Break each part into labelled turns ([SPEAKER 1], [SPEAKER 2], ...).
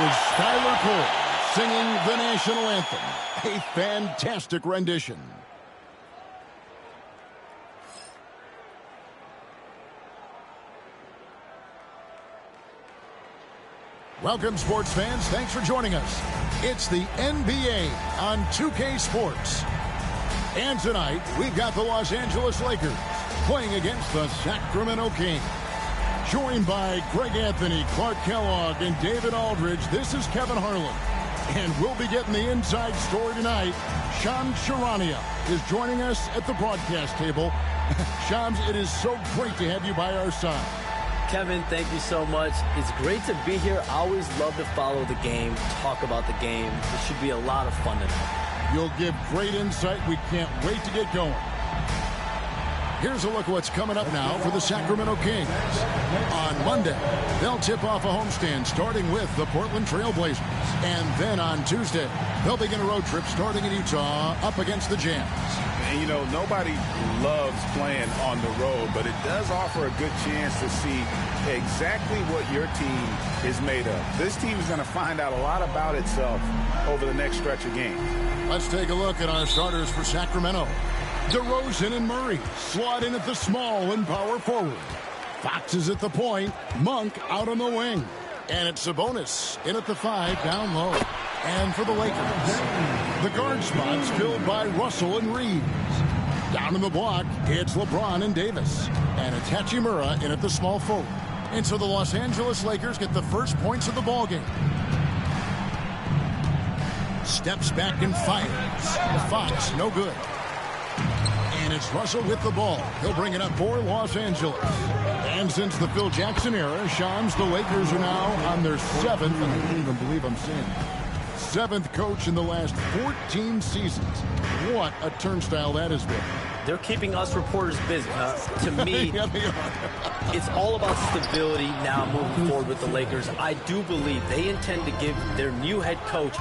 [SPEAKER 1] was Skylar Cole singing the national anthem. A fantastic rendition. Welcome, sports fans. Thanks for joining us. It's the NBA on 2K Sports. And tonight, we've got the Los Angeles Lakers playing against the Sacramento Kings. Joined by Greg Anthony, Clark Kellogg, and David Aldridge, this is Kevin Harlan. And we'll be getting the inside story tonight. Shams Charania is joining us at the broadcast table. Shams, it is so great to have you by our side.
[SPEAKER 2] Kevin, thank you so much. It's great to be here. I always love to follow the game, talk about the game. It should be a lot of fun tonight.
[SPEAKER 1] You'll give great insight. We can't wait to get going. Here's a look at what's coming up now for the Sacramento Kings. On Monday, they'll tip off a homestand starting with the Portland Trail Blazers. And then on Tuesday, they'll begin a road trip starting in Utah up against the Jazz.
[SPEAKER 3] And, you know, nobody loves playing on the road, but it does offer a good chance to see exactly what your team is made of. This team is going to find out a lot about itself over the next stretch of games.
[SPEAKER 1] Let's take a look at our starters for Sacramento. DeRozan and Murray slot in at the small and power forward. Fox is at the point. Monk out on the wing. And it's Sabonis in at the 5 down low. And for the Lakers, the guard spots filled by Russell and Reeves. Down in the block, it's LeBron and Davis. And it's Hachimura in at the small forward. And so the Los Angeles Lakers get the first points of the ballgame. Steps back and fires. Fox, no good. And it's Russell with the ball. He'll bring it up for Los Angeles. And since the Phil Jackson era, Shams, the Lakers are now on their 7th, and I can't even believe I'm saying it, 7th coach in the last 14 seasons. What a turnstile that has been.
[SPEAKER 2] They're keeping us reporters busy. To me, it's all about stability now moving forward with the Lakers. I do believe they intend to give their new head coach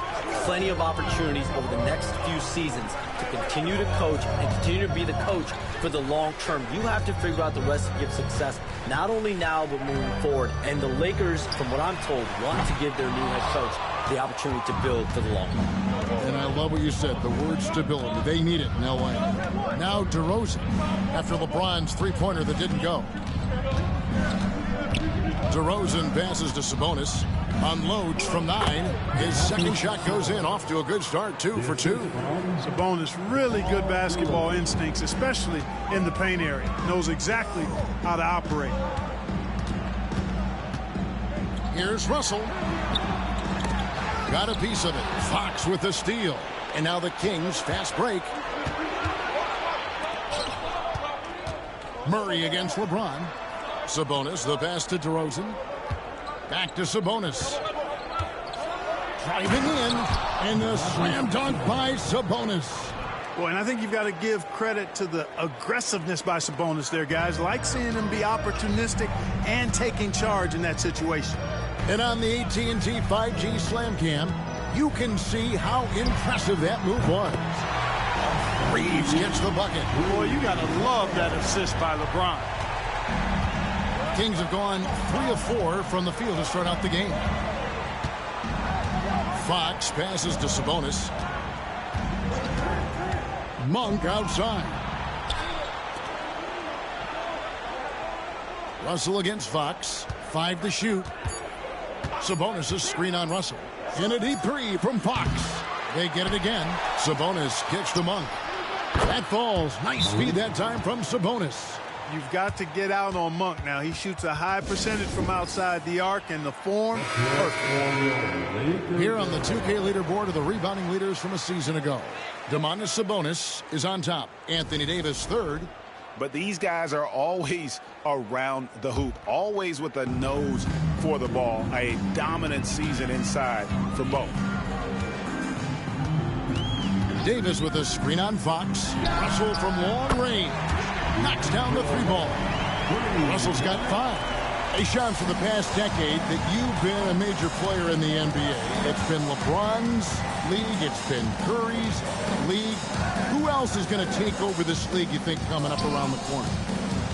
[SPEAKER 2] plenty of opportunities over the next few seasons to continue to coach and continue to be the coach for the long term. You have to figure out the recipe of success, not only now but moving forward. And the Lakers, from what I'm told, want to give their new head coach the opportunity to build for the long run.
[SPEAKER 1] And I love what you said, the word stability. They need it in L.A. Now DeRozan, after LeBron's three-pointer that didn't go. DeRozan passes to Sabonis. Unloads from 9. His second shot goes in. Off to a good start, 2 for 2.
[SPEAKER 4] Sabonis, really good basketball instincts, especially in the paint area. Knows exactly how to operate.
[SPEAKER 1] Here's Russell. Got a piece of it. Fox with the steal. And now the Kings fast break. Murray against LeBron. Sabonis, the pass to DeRozan. Back to Sabonis. Driving in. And the slam dunk by Sabonis.
[SPEAKER 4] Boy, and I think you've got to give credit to the aggressiveness by Sabonis there, guys. Like seeing him be opportunistic and taking charge in that situation.
[SPEAKER 1] And on the AT&T 5G Slam Cam, you can see how impressive that move was. Reeves gets the bucket.
[SPEAKER 4] Boy, you got to love that assist by LeBron.
[SPEAKER 1] Kings have gone 3 of 4 from the field to start out the game. Fox passes to Sabonis. Monk outside. Russell against Fox. 5 to shoot. Sabonis' screen on Russell. In a deep 3 from Fox. They get it again. Sabonis kicks to Monk. That falls. Nice speed that time from Sabonis.
[SPEAKER 4] You've got to get out on Monk now. He shoots a high percentage from outside the arc, and the form, perfect.
[SPEAKER 1] Here on the 2K leaderboard are the rebounding leaders from a season ago. Domantas Sabonis is on top. Anthony Davis third.
[SPEAKER 3] But these guys are always around the hoop, always with a nose for the ball. A dominant season inside for both.
[SPEAKER 1] Davis with a screen on Fox. Russell from long range. Knocks down the 3-ball. Russell's got 5. Hey, Sean, for the past decade that you've been a major player in the NBA, it's been LeBron's league, it's been Curry's league. Who else is going to take over this league, you think, coming up around the corner?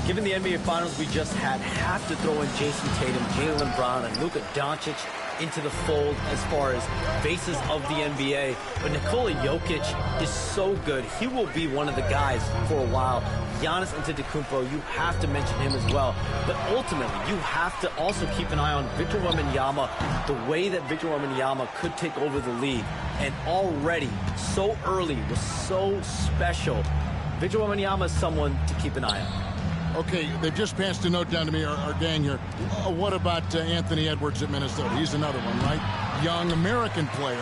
[SPEAKER 2] Given the NBA Finals we just had, have to throw in Jason Tatum, Jaylen Brown, and Luka Doncic. into the fold as far as faces of the NBA. But Nikola Jokic is so good. He will be one of the guys for a while. Giannis Antetokounmpo, you have to mention him as well. But ultimately, you have to also keep an eye on Victor Wembanyama, the way that Victor Wembanyama could take over the league. And already, so early, was so special. Victor Wembanyama is someone to keep an eye on.
[SPEAKER 1] Okay, they've just passed a note down to me, our gang here. What about Anthony Edwards at Minnesota? He's another one, right? Young American player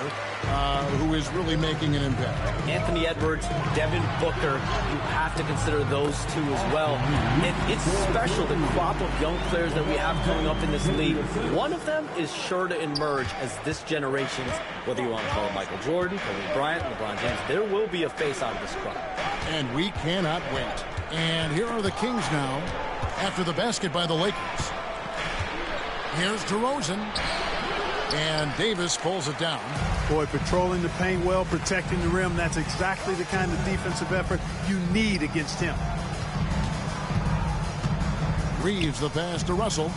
[SPEAKER 1] who is really making an impact.
[SPEAKER 2] Anthony Edwards, Devin Booker, you have to consider those two as well. And it's special, the crop of young players that we have coming up in this league. One of them is sure to emerge as this generation's, whether you want to call it Michael Jordan, Kobe Bryant, LeBron James, there will be a face out of this crop.
[SPEAKER 1] And we cannot wait. And here are the Kings now after the basket by the Lakers. Here's DeRozan. And Davis pulls it down.
[SPEAKER 4] Boy, patrolling the paint well, protecting the rim. That's exactly the kind of defensive effort you need against him.
[SPEAKER 1] Reeves the pass to Russell.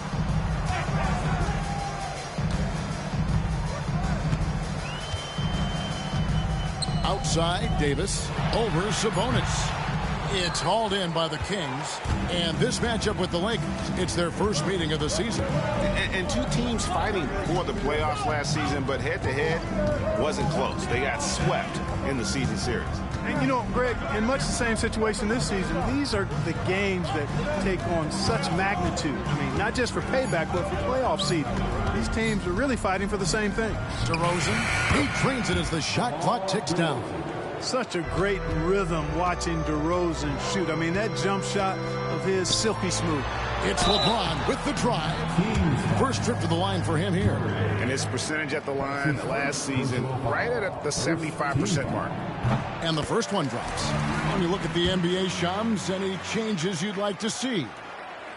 [SPEAKER 1] Outside, Davis over Sabonis. It's hauled in by the Kings. And this matchup with the Lakers, it's their first meeting of the season.
[SPEAKER 3] And two teams fighting for the playoffs last season, but head-to-head wasn't close. They got swept in the season series.
[SPEAKER 4] And, you know, Greg, in much the same situation this season, these are the games that take on such magnitude. I mean, not just for payback, but for playoff seeding. These teams are really fighting for the same thing.
[SPEAKER 1] DeRozan, he trains it as the shot clock ticks down.
[SPEAKER 4] Such a great rhythm watching DeRozan shoot. I mean, that jump shot of his silky smooth.
[SPEAKER 1] It's LeBron with the drive. First trip to the line for him here.
[SPEAKER 3] And his percentage at the line last season, right at the 75% mark.
[SPEAKER 1] And the first one drops. When you look at the NBA, Shams, any changes you'd like to see?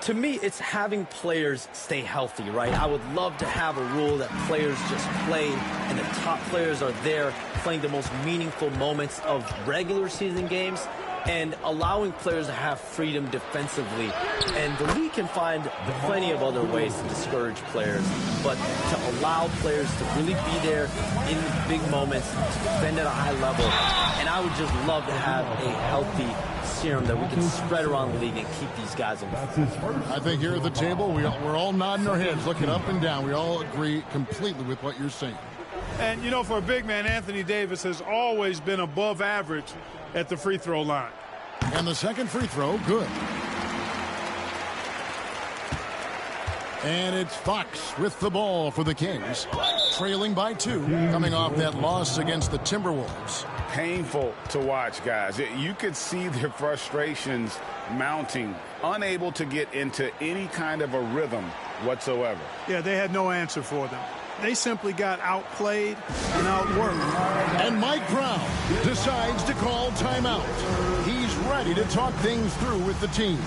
[SPEAKER 2] To me, it's having players stay healthy, right? I would love to have a rule that players just play and the top players are there playing the most meaningful moments of regular season games and allowing players to have freedom defensively. And the league can find plenty of other ways to discourage players, but to allow players to really be there in big moments, to defend at a high level. And I would just love to have a healthy serum that we can spread around the league and keep these guys involved.
[SPEAKER 1] I think here at the table, we're all nodding our heads, looking up and down. We all agree completely with what you're saying.
[SPEAKER 4] And, you know, for a big man, Anthony Davis has always been above average at the free throw line.
[SPEAKER 1] And the second free throw, good. And it's Fox with the ball for the Kings. Trailing by 2, coming off that loss against the Timberwolves.
[SPEAKER 3] Painful to watch, guys. You could see their frustrations mounting, unable to get into any kind of a rhythm whatsoever.
[SPEAKER 4] Yeah, they had no answer for them. They simply got outplayed and outworked.
[SPEAKER 1] And Mike Brown decides to call timeout. He's ready to talk things through with the team.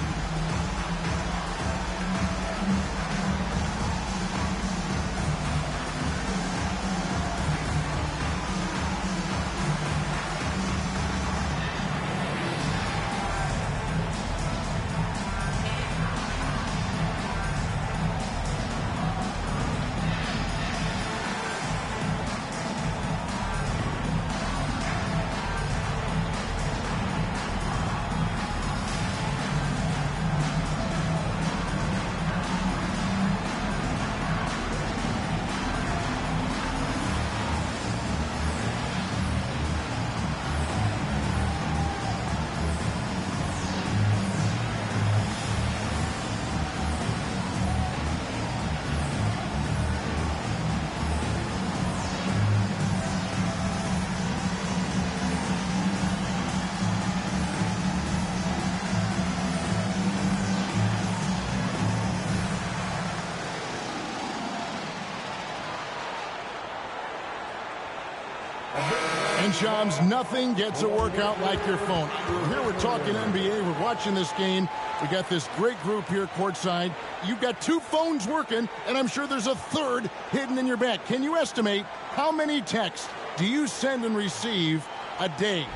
[SPEAKER 1] And Shams, nothing gets a workout like your phone. Here we're talking NBA. We're watching this game. We got this great group here courtside. You've got 2 phones working, and I'm sure there's a third hidden in your back. Can you estimate how many texts do you send and receive a day?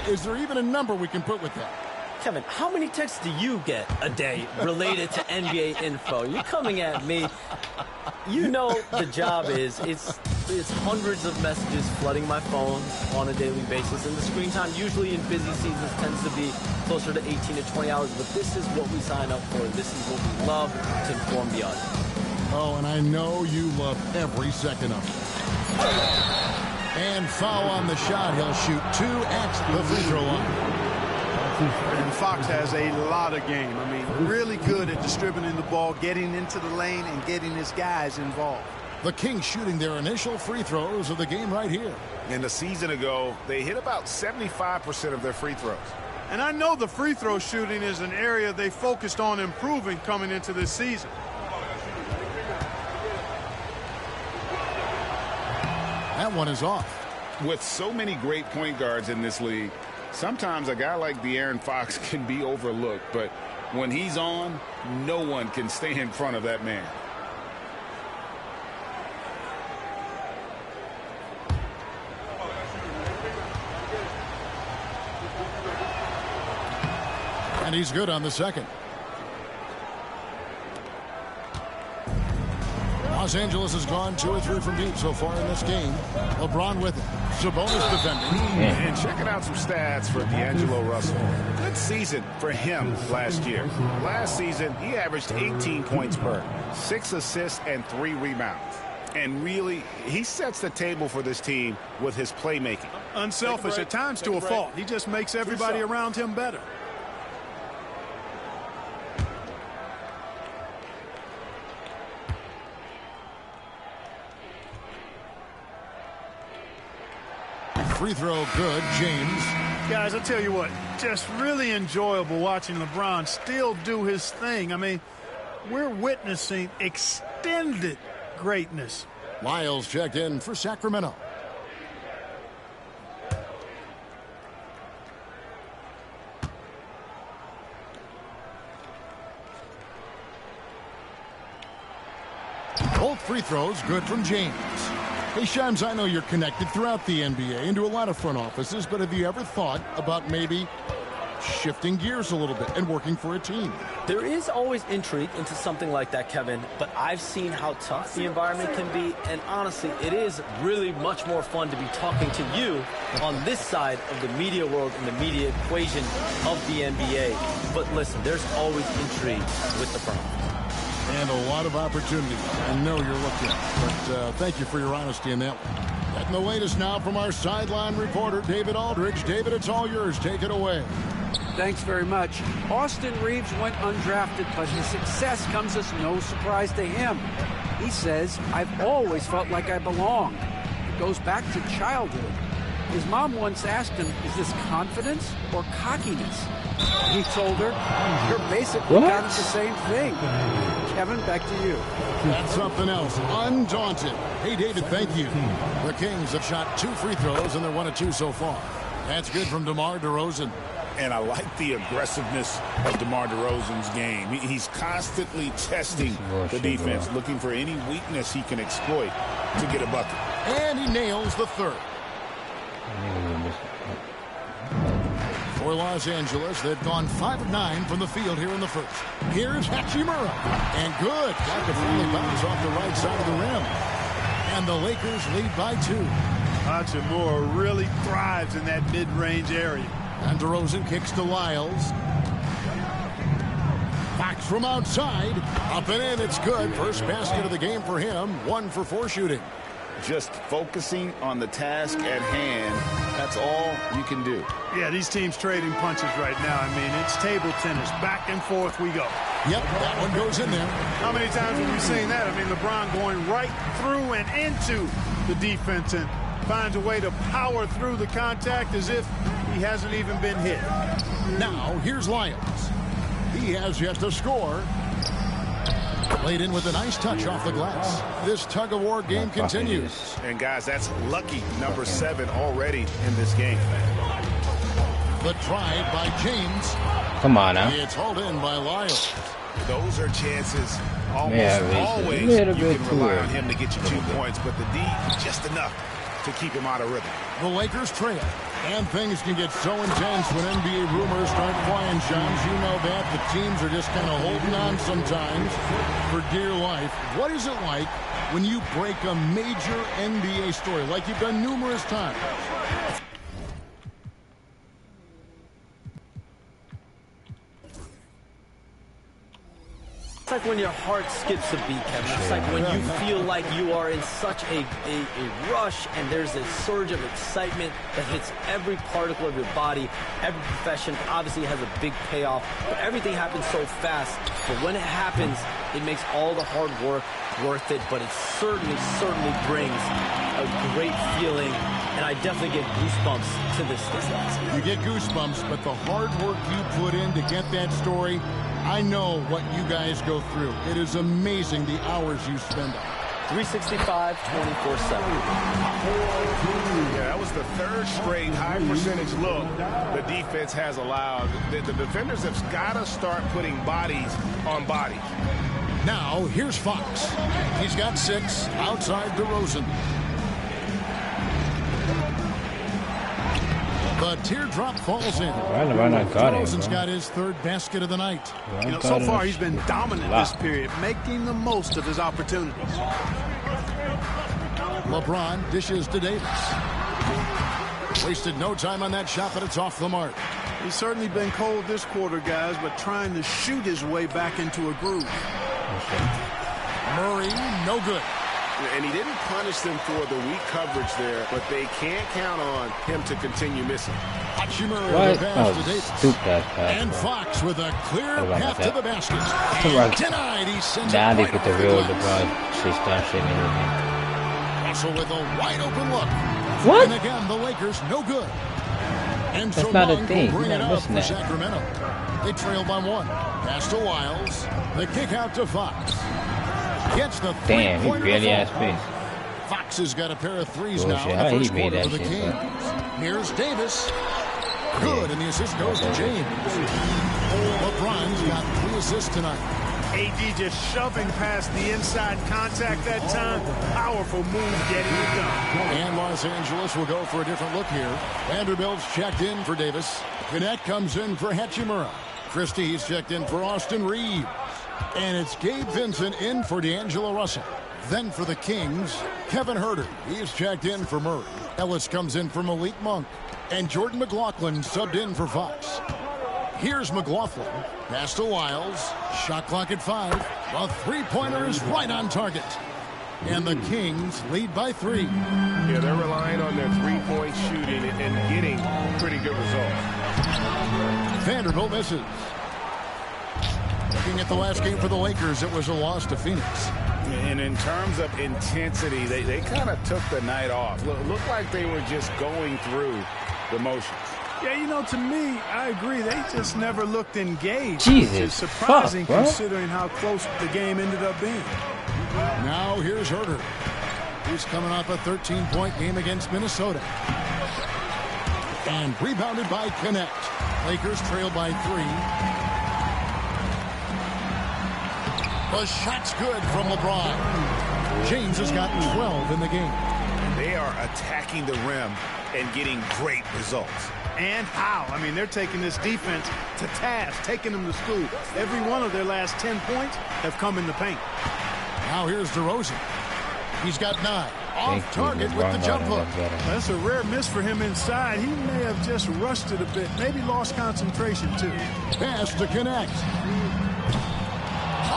[SPEAKER 1] Is there even a number we can put with that?
[SPEAKER 2] Kevin, how many texts do you get a day related to NBA info? You're coming at me. You know the job is, it's hundreds of messages flooding my phone on a daily basis, and the screen time usually in busy seasons tends to be closer to 18 to 20 hours, but this is what we sign up for. This is what we love to inform the audience.
[SPEAKER 1] Oh, and I know you love every second of it. And foul on the shot. He'll shoot 2 at the free throw line.
[SPEAKER 4] And Fox has a lot of game. I mean, really good at distributing the ball, getting into the lane, and getting his guys involved.
[SPEAKER 1] The Kings shooting their initial free throws of the game right here.
[SPEAKER 3] And a season ago, they hit about 75% of their free throws.
[SPEAKER 4] And I know the free throw shooting is an area they focused on improving coming into this season.
[SPEAKER 1] That one is off.
[SPEAKER 3] With so many great point guards in this league, sometimes a guy like De'Aaron Fox can be overlooked, but when he's on, no one can stay in front of that man.
[SPEAKER 1] And he's good on the second. Los Angeles has gone 2 or 3 from deep so far in this game. LeBron with it. Sabonis defending.
[SPEAKER 3] And checking out some stats for D'Angelo Russell. Good season for him last year. Last season, he averaged 18 points per, 6 assists, and 3 rebounds. And really, he sets the table for this team with his playmaking.
[SPEAKER 4] Unselfish at times to a fault. He just makes everybody around him better.
[SPEAKER 1] Free throw good, James.
[SPEAKER 4] Guys, I tell you what, just really enjoyable watching LeBron still do his thing. I mean, we're witnessing extended greatness.
[SPEAKER 1] Lyles checked in for Sacramento. Both free throws good from James. Hey, Shams, I know you're connected throughout the NBA into a lot of front offices, but have you ever thought about maybe shifting gears a little bit and working for a team?
[SPEAKER 2] There is always intrigue into something like that, Kevin, but I've seen how tough the environment can be, and honestly, it is really much more fun to be talking to you on this side of the media world and the media equation of the NBA. But listen, there's always intrigue with the front office.
[SPEAKER 1] And a lot of opportunity. I know you're looking. But thank you for your honesty in that one. Getting the latest now from our sideline reporter, David Aldridge. David, it's all yours. Take it away.
[SPEAKER 5] Thanks very much. Austin Reeves went undrafted, but his success comes as no surprise to him. He says, "I've always felt like I belong." It goes back to childhood. His mom once asked him, "Is this confidence or cockiness?" He told her, "You're basically kind of the same thing." Kevin, back to you.
[SPEAKER 1] That's something else. Undaunted. Hey, David, thank you. The Kings have shot 2 free throws, and they're 1 of 2 so far. That's good from DeMar DeRozan.
[SPEAKER 3] And I like the aggressiveness of DeMar DeRozan's game. He's constantly testing the defense, looking for any weakness he can exploit to get a bucket.
[SPEAKER 1] And he nails the third. For Los Angeles, they've gone 5 of 9 from the field here in the first. Here's Hachimura. And good. Got the finally bounce off the right side of the rim. And the Lakers lead by 2.
[SPEAKER 4] Hachimura really thrives in that mid-range area.
[SPEAKER 1] And DeRozan kicks to Lyles. Fox from outside. Up and in. It's good. First basket of the game for him. 1 for 4 shooting.
[SPEAKER 3] Just focusing on the task at hand. That's all you can do.
[SPEAKER 4] Yeah, these teams trading punches right now. I mean, it's table tennis. Back and forth we go.
[SPEAKER 1] Yep, that one goes in there.
[SPEAKER 4] How many times have we seen that? I mean, LeBron going right through and into the defense and finds a way to power through the contact as if he hasn't even been hit.
[SPEAKER 1] Now, here's Lyles. He has yet to score. Laid in with a nice touch off the glass. This tug-of-war game continues.
[SPEAKER 3] And, guys, that's lucky number 7 already in this game.
[SPEAKER 1] The drive by James.
[SPEAKER 6] Come on now.
[SPEAKER 1] It's hauled in by Lyles.
[SPEAKER 3] Those are chances almost always you can rely on him to get you 2 points, but the D, just enough to keep him out of rhythm.
[SPEAKER 1] The Lakers trail. And things can get so intense when NBA rumors start flying, Shams. You know that. The teams are just kind of holding on sometimes for dear life. What is it like when you break a major NBA story, like you've done numerous times?
[SPEAKER 2] It's like when your heart skips a beat, Kevin. It's like when you feel like you are in such a rush and there's a surge of excitement that hits every particle of your body. Every profession obviously has a big payoff, but everything happens so fast. But when it happens, it makes all the hard work worth it, but it certainly brings a great feeling, and I definitely get goosebumps to this day.
[SPEAKER 1] You get goosebumps, but the hard work you put in to get that story, I know what you guys go through. It is amazing the hours you spend on it.
[SPEAKER 2] 365, 24/7.
[SPEAKER 3] Yeah, that was the third straight high percentage look the defense has allowed. The defenders have got to start putting bodies on bodies.
[SPEAKER 1] Now, here's Fox. He's got 6 outside DeRozan. The teardrop falls in. DeRozan's got his 3rd basket of the night.
[SPEAKER 4] You know, so far he's been dominant this period, making the most of his opportunities.
[SPEAKER 1] LeBron dishes to Davis. Wasted no time on that shot, but it's off the mark.
[SPEAKER 4] He's certainly been cold this quarter, guys, but trying to shoot his way back into a groove.
[SPEAKER 1] Murray, no good.
[SPEAKER 3] And he didn't punish them for the weak coverage there, but they can't count on him to continue missing.
[SPEAKER 1] Hachimura the pass to Davis. And Fox with a clear path to the basket. Denied. He sends it right over the glass. Russell with a wide open look.
[SPEAKER 6] What?
[SPEAKER 1] And again, the Lakers no good. And
[SPEAKER 6] That's
[SPEAKER 1] so
[SPEAKER 6] not a
[SPEAKER 1] Long
[SPEAKER 6] thing.
[SPEAKER 1] will bring
[SPEAKER 6] You're
[SPEAKER 1] it
[SPEAKER 6] not
[SPEAKER 1] up
[SPEAKER 6] missing
[SPEAKER 1] for
[SPEAKER 6] that.
[SPEAKER 1] Sacramento. They trail by 1. Pass to Wiles. The kick out to Fox. Gets the
[SPEAKER 6] Damn, he
[SPEAKER 1] three-pointer
[SPEAKER 6] barely
[SPEAKER 1] to
[SPEAKER 6] had
[SPEAKER 1] fall.
[SPEAKER 6] space.
[SPEAKER 1] Fox has got a pair of threes
[SPEAKER 6] Bullshit.
[SPEAKER 1] now in
[SPEAKER 6] How
[SPEAKER 1] the
[SPEAKER 6] he
[SPEAKER 1] first
[SPEAKER 6] made
[SPEAKER 1] quarter
[SPEAKER 6] that
[SPEAKER 1] for the
[SPEAKER 6] shit,
[SPEAKER 1] Kings. Here's Davis. Good, and the assist goes to James. LeBron's got 3 assists tonight.
[SPEAKER 4] AD just shoving past the inside contact that time. Powerful move getting it done.
[SPEAKER 1] And Los Angeles will go for a different look here. Vanderbilt's checked in for Davis. Gannett comes in for Hachimura. Christie's checked in for Austin Reeves. And it's Gabe Vincent in for D'Angelo Russell. Then for the Kings, Kevin Huerter. He's checked in for Murray. Ellis comes in for Malik Monk. And Jordan McLaughlin subbed in for Fox. Here's McLaughlin. Pass to Wiles. Shot clock at 5. The three-pointer is right on target. And the Kings lead by 3.
[SPEAKER 3] Yeah, they're relying on their three-point shooting and getting pretty good results.
[SPEAKER 1] Vanderbilt misses. Looking at the last game for the Lakers, it was a loss to Phoenix.
[SPEAKER 3] And in terms of intensity, they kind of took the night off. Looked like they were just going through the motions.
[SPEAKER 4] Yeah, you know, to me, I agree. They just never looked engaged.
[SPEAKER 6] Jesus,
[SPEAKER 4] which is surprising
[SPEAKER 6] fuck, bro.
[SPEAKER 4] considering how close the game ended up being.
[SPEAKER 1] Now here's Huerter. He's coming off a 13-point game against Minnesota. And rebounded by Connect. Lakers trail by 3. The shot's good from LeBron. James has got 12 in the game.
[SPEAKER 3] They are attacking the rim and getting great results.
[SPEAKER 4] And how? I mean, they're taking this defense to task, taking them to school. Every one of their last 10 points have come in the paint.
[SPEAKER 1] Now here's DeRozan. He's got 9. Off target with the jump hook.
[SPEAKER 4] That's a rare miss for him inside. He may have just rushed it a bit, maybe lost concentration too.
[SPEAKER 1] Pass to Connect.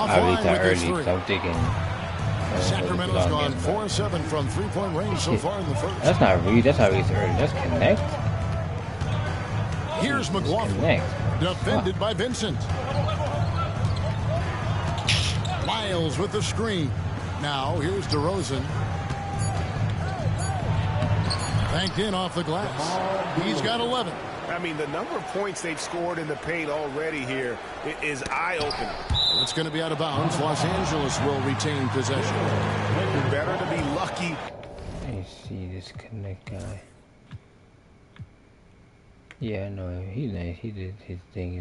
[SPEAKER 6] I read that early, so I'm thinking.
[SPEAKER 1] Sacramento's gone 4-7 from three-point range so far in the first.
[SPEAKER 6] That's not read. That's not read so early. That's Connect.
[SPEAKER 1] Here's McLaughlin.
[SPEAKER 6] Connect.
[SPEAKER 1] Defended by Vincent. Miles with the screen. Now here's DeRozan. Banked in off the glass. He's got 11.
[SPEAKER 3] I mean, the number of points they've scored in the paint already here is eye-opening.
[SPEAKER 1] It's going to be out of bounds. Los Angeles will retain possession.
[SPEAKER 3] Better to be lucky.
[SPEAKER 6] Let me see this Connect guy. Yeah, no, he's nice. He did his thing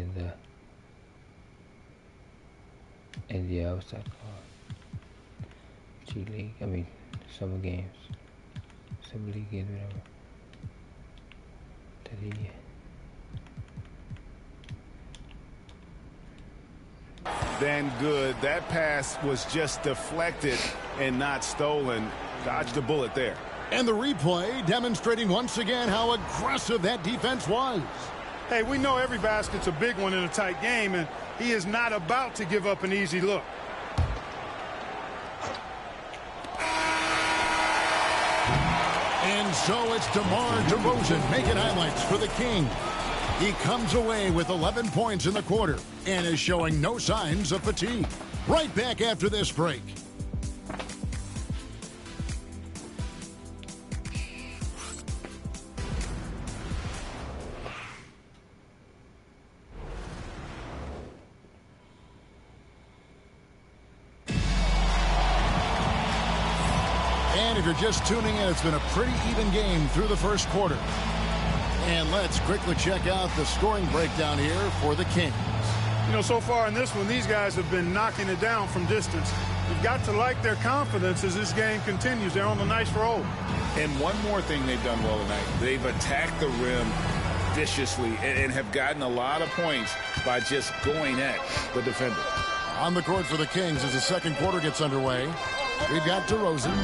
[SPEAKER 6] in the outside G League. I mean, summer games, summer league games, whatever.
[SPEAKER 3] Then good. That pass was just deflected and not stolen. Dodged a bullet there.
[SPEAKER 1] And the replay demonstrating once again how aggressive that defense was.
[SPEAKER 4] Hey, we know every basket's a big one in a tight game, and he is not about to give up an easy look.
[SPEAKER 1] And so it's DeMar DeRozan making highlights for the King. He comes away with 11 points in the quarter and is showing no signs of fatigue. Right back after this break. And if you're just tuning in, it's been a pretty even game through the first quarter. And let's quickly check out the scoring breakdown here for the Kings.
[SPEAKER 4] You know, so far in this one, these guys have been knocking it down from distance. You've got to like their confidence as this game continues. They're on a nice roll.
[SPEAKER 3] And one more thing they've done well tonight. They've attacked the rim viciously and have gotten a lot of points by just going at the defender.
[SPEAKER 1] On the court for the Kings as the second quarter gets underway. We've got DeRozan.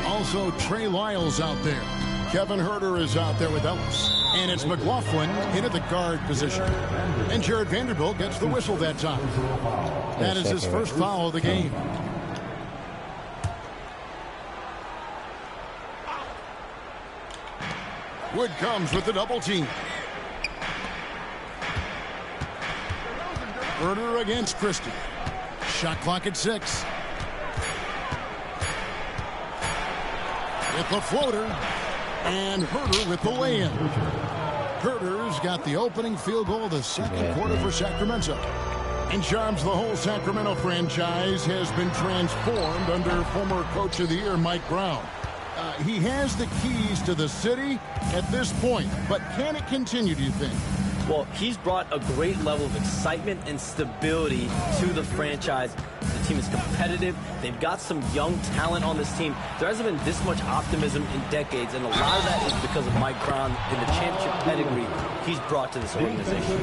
[SPEAKER 1] Also, Trey Lyles out there. Kevin Huerter is out there with Ellis. And it's McLaughlin into the guard position. And Jared Vanderbilt gets the whistle that time. That is his first foul of the game. Wood comes with the double team. Huerter against Christie. Shot clock at 6. With the floater. And Huerter with the lay-in. Huerter's got the opening field goal of the second quarter for Sacramento. And charms the whole Sacramento franchise has been transformed under former Coach of the Year Mike Brown. He has the keys to the city at this point, but can it continue, do you think?
[SPEAKER 2] Well, he's brought a great level of excitement and stability to the franchise. The team is competitive. They've got some young talent on this team. There hasn't been this much optimism in decades, and a lot of that is because of Mike Brown and the championship pedigree he's brought to this organization.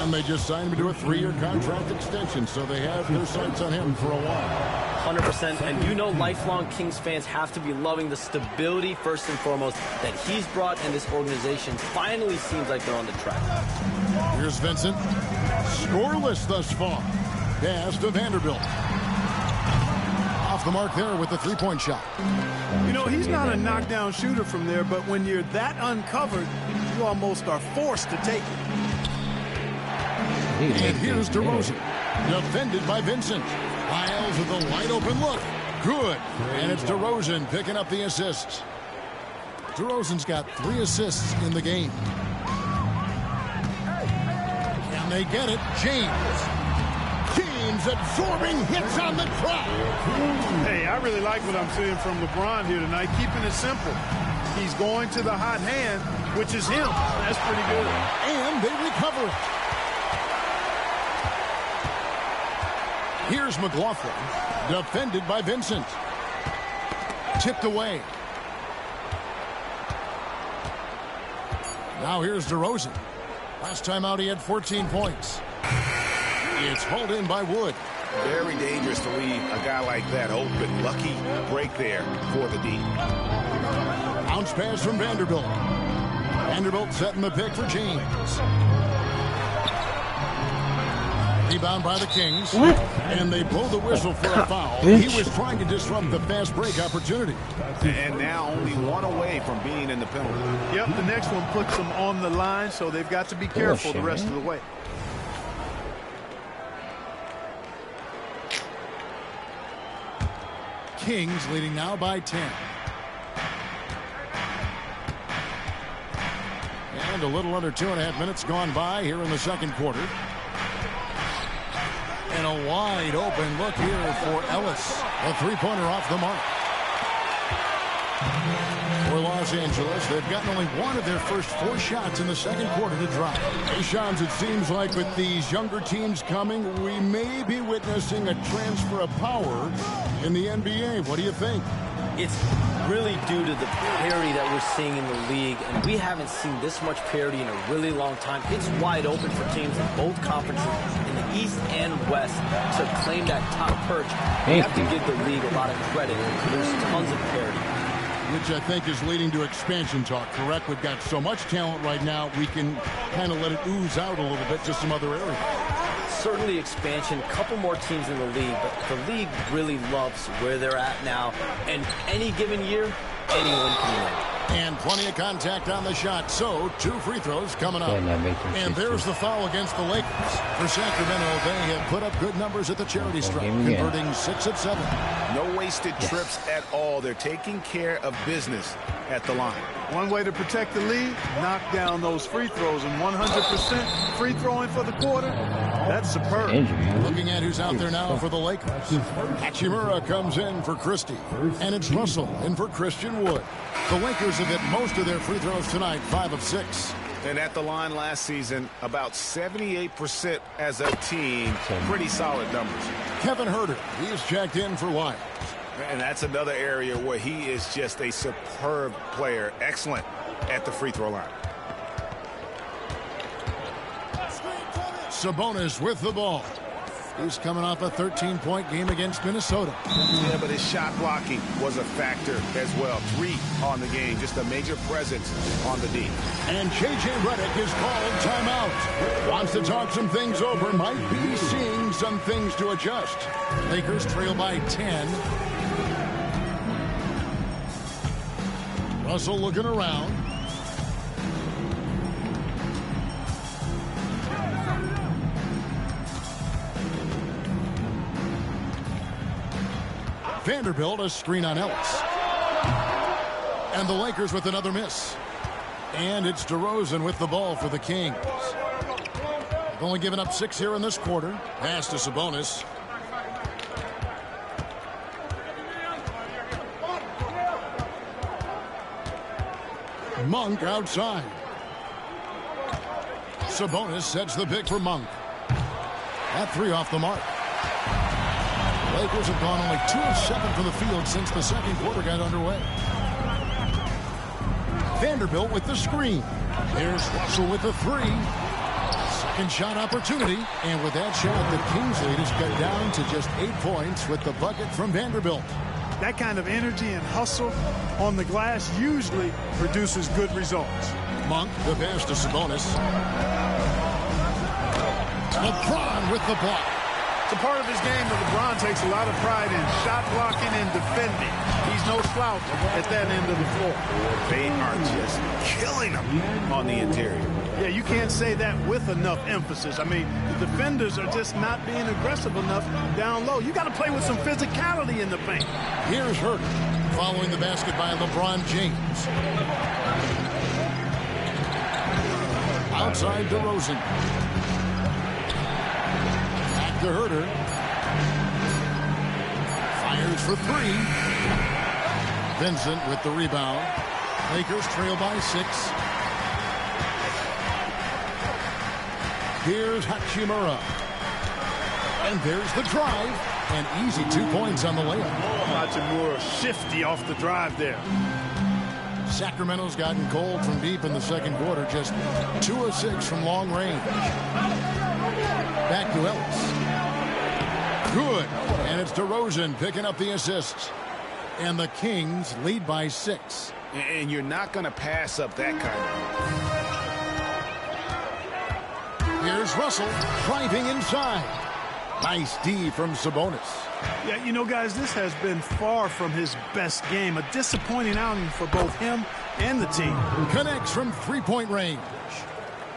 [SPEAKER 1] And they just signed him to a 3-year contract extension, so they have their sights on him for a while.
[SPEAKER 2] 100%, and you know lifelong Kings fans have to be loving the stability first and foremost that he's brought, and this organization finally seems like they're on the track.
[SPEAKER 1] Here's Vincent. Scoreless thus far. Pass to Vanderbilt. Off the mark there with the three-point shot.
[SPEAKER 4] You know, he's not a knockdown shooter from there, but when you're that uncovered, you almost are forced to take it.
[SPEAKER 1] And here's DeRozan. Defended by Vincent. Lyles with a wide-open look. Good. And it's DeRozan picking up the assists. DeRozan's got 3 assists in the game. And they get it. James absorbing hits on the track.
[SPEAKER 4] Hey, I really like what I'm seeing from LeBron here tonight, keeping it simple. He's going to the hot hand, which is him. That's pretty good.
[SPEAKER 1] And they recover it. Here's McLaughlin, defended by Vincent. Tipped away. Now here's DeRozan. Last time out he had 14 points. It's hauled in by Wood.
[SPEAKER 3] Very dangerous to leave a guy like that open. Lucky break there for the D.
[SPEAKER 1] Bounce pass from Vanderbilt. Vanderbilt setting the pick for James. Rebound by the Kings. And they blow the whistle for a foul. He was trying to disrupt the fast break opportunity.
[SPEAKER 3] And now only one away from being in the penalty.
[SPEAKER 4] Yep, the next one puts them on the line, so they've got to be careful the rest of the way.
[SPEAKER 1] Kings leading now by 10. And a little under 2.5 minutes gone by here in the second quarter. And a wide open look here for Ellis. A three-pointer off the mark. For Los Angeles, they've gotten only one of their first 4 shots in the second quarter to drop. Hey, Shams, it seems like with these younger teams coming, we may be witnessing a transfer of power in the NBA. What do you think?
[SPEAKER 2] It's really due to the parity that we're seeing in the league, and we haven't seen this much parity in a really long time. It's wide open for teams in both conferences, in the East and West, to claim that top perch. You have to give the league a lot of credit. There's tons of parity.
[SPEAKER 1] Which I think is leading to expansion talk, correct? We've got so much talent right now, we can kind of let it ooze out a little bit to some other areas.
[SPEAKER 2] Certainly expansion, a couple more teams in the league, but the league really loves where they're at now. And any given year, anyone can win.
[SPEAKER 1] And plenty of contact on the shot, so 2 free throws coming up. And there's the foul against the Lakers. For Sacramento, they have put up good numbers at the charity stripe, converting 6 of 7.
[SPEAKER 3] No wasted trips at all. They're taking care of business at the line.
[SPEAKER 4] One way to protect the lead, knock down those free throws, and 100% free throwing for the quarter. That's superb.
[SPEAKER 1] Looking at who's out there now for the Lakers. Hachimura comes in for Christie, and it's Russell in for Christian Wood. The Lakers have hit most of their free throws tonight, 5 of 6.
[SPEAKER 3] And at the line last season, about 78% as a team. Pretty solid numbers.
[SPEAKER 1] Kevin Huerter, he is checked in for Wyatt.
[SPEAKER 3] And that's another area where he is just a superb player. Excellent at the free throw line.
[SPEAKER 1] Sabonis with the ball. He's coming off a 13-point game against Minnesota.
[SPEAKER 3] Yeah, but his shot blocking was a factor as well. 3 on the game, just a major presence on the D.
[SPEAKER 1] And J.J. Redick is called timeout. Wants to talk some things over. Might be seeing some things to adjust. Lakers trail by 10. Russell looking around. Vanderbilt, a screen on Ellis. And the Lakers with another miss. And it's DeRozan with the ball for the Kings. They've only given up 6 here in this quarter. Pass to Sabonis. Monk outside. Sabonis sets the pick for Monk. That 3 off the mark. Lakers have gone only 2 of 7 from the field since the second quarter got underway. Vanderbilt with the screen. Here's Russell with the 3. Second shot opportunity. And with that shot, the Kings lead is cut down to just 8 points with the bucket from Vanderbilt.
[SPEAKER 4] That kind of energy and hustle on the glass usually produces good results.
[SPEAKER 1] Monk, the pass to Sabonis. LeBron with the block.
[SPEAKER 4] It's a part of his game that LeBron takes a lot of pride in, shot blocking and defending. He's no slouch at that end of the floor.
[SPEAKER 3] They are just killing him on the interior.
[SPEAKER 4] Yeah, you can't say that with enough emphasis. I mean, the defenders are just not being aggressive enough down low. You got to play with some physicality in the paint.
[SPEAKER 1] Here's Huerter following the basket by LeBron James. Outside DeRozan. Back to Huerter. Fires for 3. Vincent with the rebound. Lakers trail by 6. Here's Hachimura. And there's the drive. An easy 2 points on the layup.
[SPEAKER 4] Hachimura shifty off the drive there.
[SPEAKER 1] Sacramento's gotten cold from deep in the second quarter. Just 2 of 6 from long range. Back to Ellis. Good. And it's DeRozan picking up the assists. And the Kings lead by 6.
[SPEAKER 3] And you're not going to pass up that kind of...
[SPEAKER 1] Here's Russell driving inside. Nice D from Sabonis.
[SPEAKER 4] Yeah, you know, guys, this has been far from his best game. A disappointing outing for both him and the team.
[SPEAKER 1] Connects from 3-point range.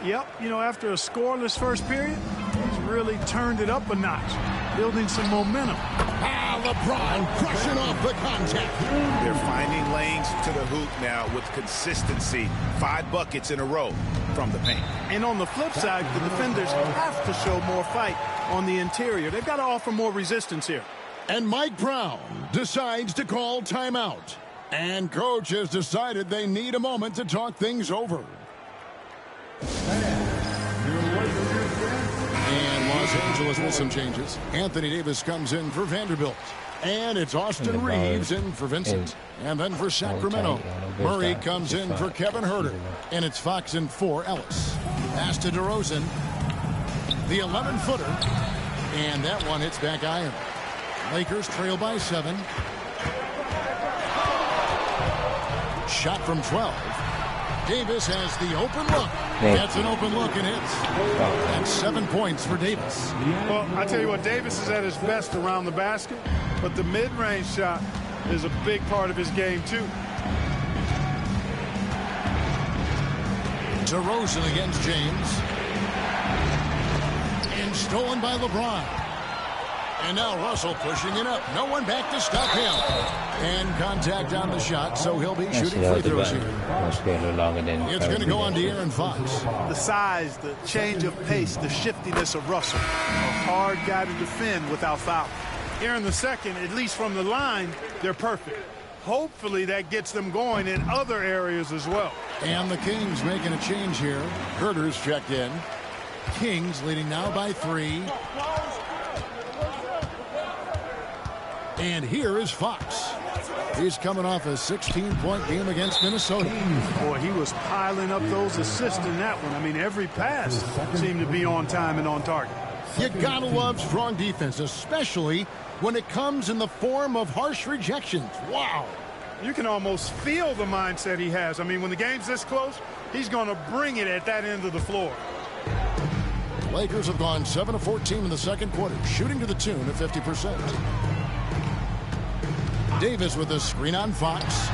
[SPEAKER 4] Yep, you know, after a scoreless first period, he's really turned it up a notch, building some momentum.
[SPEAKER 1] LeBron crushing off the contact.
[SPEAKER 3] They're finding lanes to the hoop now with consistency. 5 buckets in a row from the paint.
[SPEAKER 4] And on the flip side, the defenders have to show more fight on the interior. They've got to offer more resistance here.
[SPEAKER 1] And Mike Brown decides to call timeout. And coach has decided they need a moment to talk things over. And Los Angeles with some changes. Anthony Davis comes in for Vanderbilt. And it's Austin Reeves in for Vincent. And then for Sacramento, Murray comes in for Kevin Huerter. And it's Fox in for Ellis. Pass to DeRozan. The 11-footer. And that one hits back iron. Lakers trail by 7. Shot from 12. Davis has the open look. That's an open look and hits. That's 7 points for Davis.
[SPEAKER 4] Well, I tell you what, Davis is at his best around the basket, but the mid-range shot is a big part of his game, too.
[SPEAKER 1] DeRozan against James. And stolen by LeBron. And now Russell pushing it up. No one back to stop him. And contact on the shot, so he'll be shooting free throws here. It's going to go on to Aaron Fox.
[SPEAKER 4] The size, the change of pace, the shiftiness of Russell. A hard guy to defend without foul. Here in the second, at least from the line, they're perfect. Hopefully that gets them going in other areas as well.
[SPEAKER 1] And the Kings making a change here. Huerter's checked in. Kings leading now by 3. And here is Fox. He's coming off a 16-point game against Minnesota.
[SPEAKER 4] Boy, he was piling up those assists in that one. I mean, every pass seemed to be on time and on target.
[SPEAKER 1] You gotta love strong defense, especially when it comes in the form of harsh rejections. Wow.
[SPEAKER 4] You can almost feel the mindset he has. I mean, when the game's this close, he's going to bring it at that end of the floor.
[SPEAKER 1] Lakers have gone 7 of 14 in the second quarter, shooting to the tune of 50%. Davis with a screen on Fox.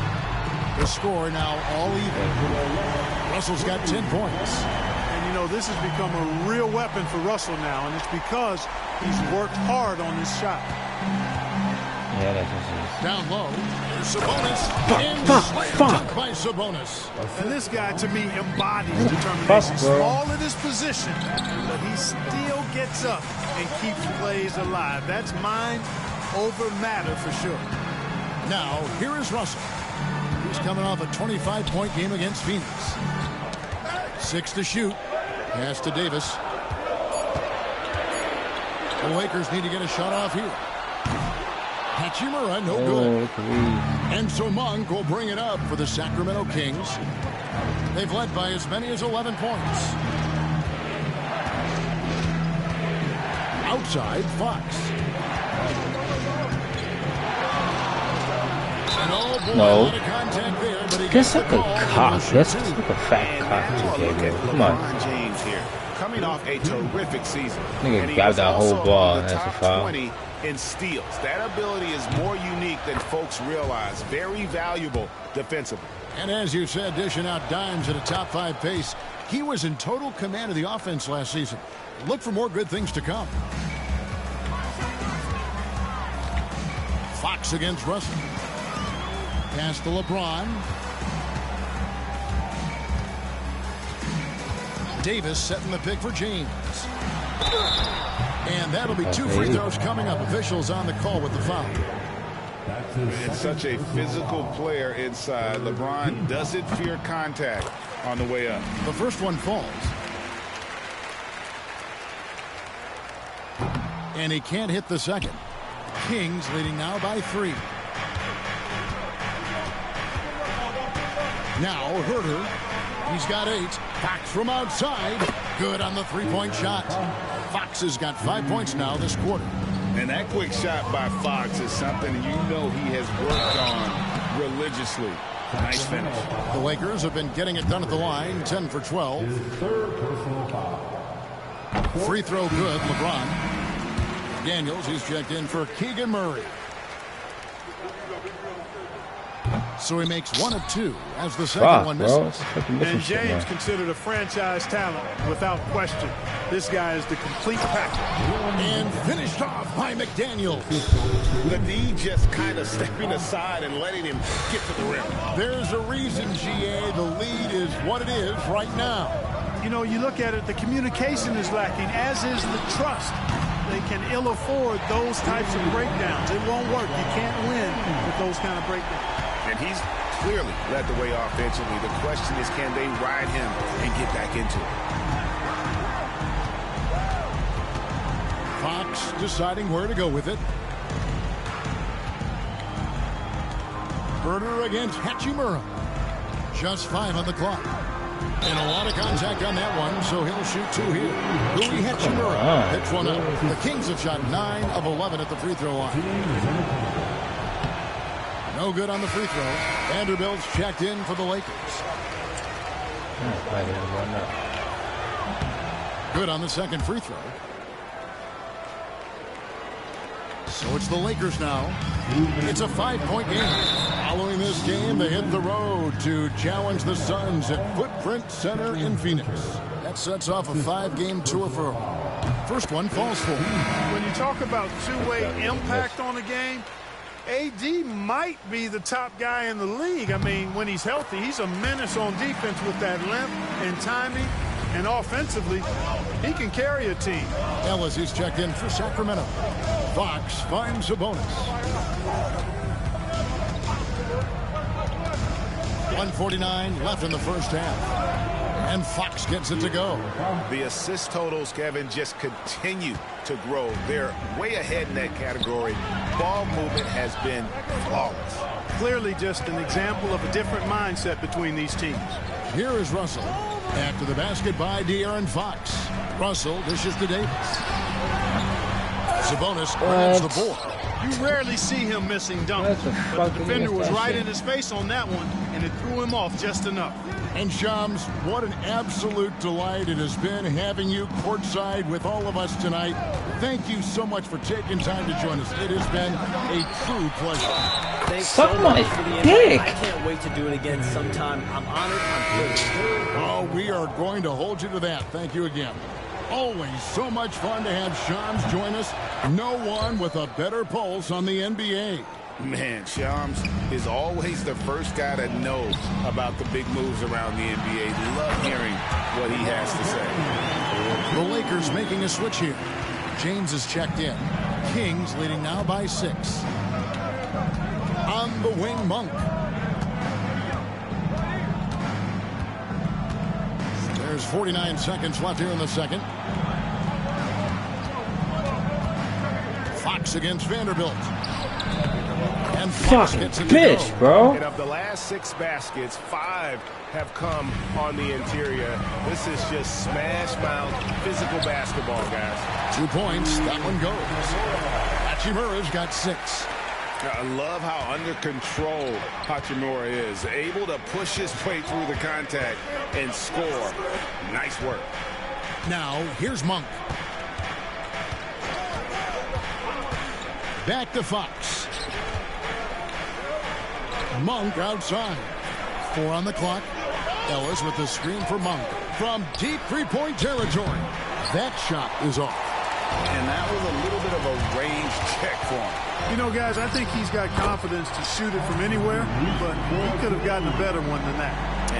[SPEAKER 1] The score now all even. Russell's got 10 points.
[SPEAKER 4] And, you know, this has become a real weapon for Russell now, and it's because he's worked hard on this shot.
[SPEAKER 6] Yeah, that's
[SPEAKER 1] down low. There's Sabonis. Dunked by Sabonis.
[SPEAKER 4] And this guy, to me, embodies determination. Small in his position, but he still gets up and keeps plays alive. That's mind over matter for sure.
[SPEAKER 1] Now, here is Russell. He's coming off a 25-point game against Phoenix. 6 to shoot. Pass to Davis. The Lakers need to get a shot off here. Hachimura, no good. And so Monk will bring it up for the Sacramento Kings. They've led by as many as 11 points. Outside, Fox.
[SPEAKER 6] No. That's like a cock. That's like a fat cock. Come on.
[SPEAKER 3] James here, coming off a terrific season.
[SPEAKER 6] Nigga grabbed that whole ball. That's a foul.
[SPEAKER 3] In steals. That ability is more unique than folks realize. Very valuable defensively.
[SPEAKER 1] And as you said, dishing out dimes at a top 5 pace. He was in total command of the offense last season. Look for more good things to come. Fox against Russell. Pass to LeBron. Davis setting the pick for James. And that'll be 2 free throws coming up. Officials on the call with the foul.
[SPEAKER 3] It's such a physical player inside. LeBron doesn't fear contact on the way up.
[SPEAKER 1] The first one falls. And he can't hit the second. Kings leading now by 3. Now Huerter. He's got 8. Fox from outside. Good on the 3-point shot. Fox has got 5 points now this quarter.
[SPEAKER 3] And that quick shot by Fox is something you know he has worked on religiously. Nice finish.
[SPEAKER 1] The Lakers have been getting it done at the line. 10 for 12. Free throw good. LeBron. Daniels, he's checked in for Keegan Murray. So he makes 1 of 2 as the second one misses.
[SPEAKER 4] And James considered a franchise talent without question. This guy is the complete package.
[SPEAKER 1] And finished off by McDaniel.
[SPEAKER 3] The D just kind of stepping aside and letting him get to the rim.
[SPEAKER 1] There's a reason, GA, the lead is what it is right now.
[SPEAKER 4] You know, you look at it, the communication is lacking, as is the trust. They can ill afford those types of breakdowns. It won't work. You can't win with those kind of breakdowns.
[SPEAKER 3] And he's clearly led the way offensively. The question is, can they ride him and get back into it?
[SPEAKER 1] Fox deciding where to go with it. Berter against Hachimura. Just 5 on the clock. And a lot of contact on that one, so he'll shoot 2 here. Rui Hachimura hits one up. The Kings have shot 9 of 11 at the free throw line. No good on the free throw. Vanderbilt's checked in for the Lakers. Good on the second free throw. So it's the Lakers now. It's a 5-point game. Following this game, they hit the road to challenge the Suns at Footprint Center in Phoenix. That sets off a 5-game tour for them. First one falls for them.
[SPEAKER 4] When you talk about two-way impact on a game, AD might be the top guy in the league. I mean, when he's healthy, he's a menace on defense with that length and timing. And offensively, he can carry a team.
[SPEAKER 1] Ellis is checked in for Sacramento. Fox finds a bonus. 1:49 left in the first half. And Fox gets it to go.
[SPEAKER 3] The assist totals, Kevin, just continue to grow. They're way ahead in that category. Ball movement has been flawless.
[SPEAKER 4] Clearly just an example of a different mindset between these teams.
[SPEAKER 1] Here is Russell. After the basket by De'Aaron Fox. Russell dishes to Davis. Sabonis grabs the board.
[SPEAKER 4] You rarely see him missing dunks, but the defender was right in his face on that one, and it threw him off just enough.
[SPEAKER 1] And Shams, what an absolute delight it has been having you courtside with all of us tonight. Thank you so much for taking time to join us. It has been a true pleasure.
[SPEAKER 2] Thanks so much for the invite. I can't wait to do it again sometime. I'm honored. I'm privileged.
[SPEAKER 1] Oh, we are going to hold you to that. Thank you again. Always so much fun to have Shams join us. No one with a better pulse on the NBA.
[SPEAKER 3] Man, Shams is always the first guy that knows about the big moves around the NBA. Love hearing what he has to say.
[SPEAKER 1] The Lakers making a switch here. James is checked in. Kings leading now by 6. On the wing, Monk. There's 49 seconds left here in the second. Fox against Vanderbilt. And Fox gets it to
[SPEAKER 6] bitch,
[SPEAKER 1] go.
[SPEAKER 6] bro.
[SPEAKER 3] And of the last 6 baskets, 5 have come on the interior. This is just smash mouth physical basketball, guys.
[SPEAKER 1] 2 points. That one goes. Hachimura's got 6.
[SPEAKER 3] I love how under control Hachimura is. Able to push his way through the contact and score. Nice work.
[SPEAKER 1] Now, here's Monk. Back to Fox. Monk outside. 4 on the clock. Ellis with the screen for Monk. From deep three-point territory. That shot is off.
[SPEAKER 3] And that was a little bit of a range check for him.
[SPEAKER 4] You know, guys, I think he's got confidence to shoot it from anywhere, but he could have gotten a better one than that.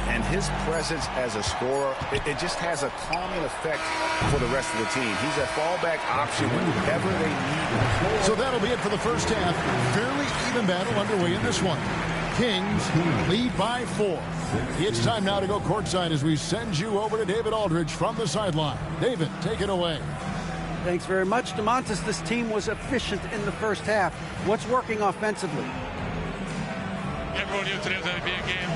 [SPEAKER 3] And his presence as a scorer, it just has a calming effect for the rest of the team. He's a fallback option whenever they need him.
[SPEAKER 1] So that'll be it for the first half. Fairly even battle underway in this one. Kings lead by 4. It's time now to go courtside as we send you over to David Aldridge from the sideline. David, take it away.
[SPEAKER 5] Thanks very much, DeMontis. This team was efficient in the first half. What's working offensively?
[SPEAKER 7] Everyone knew today was going to be a game.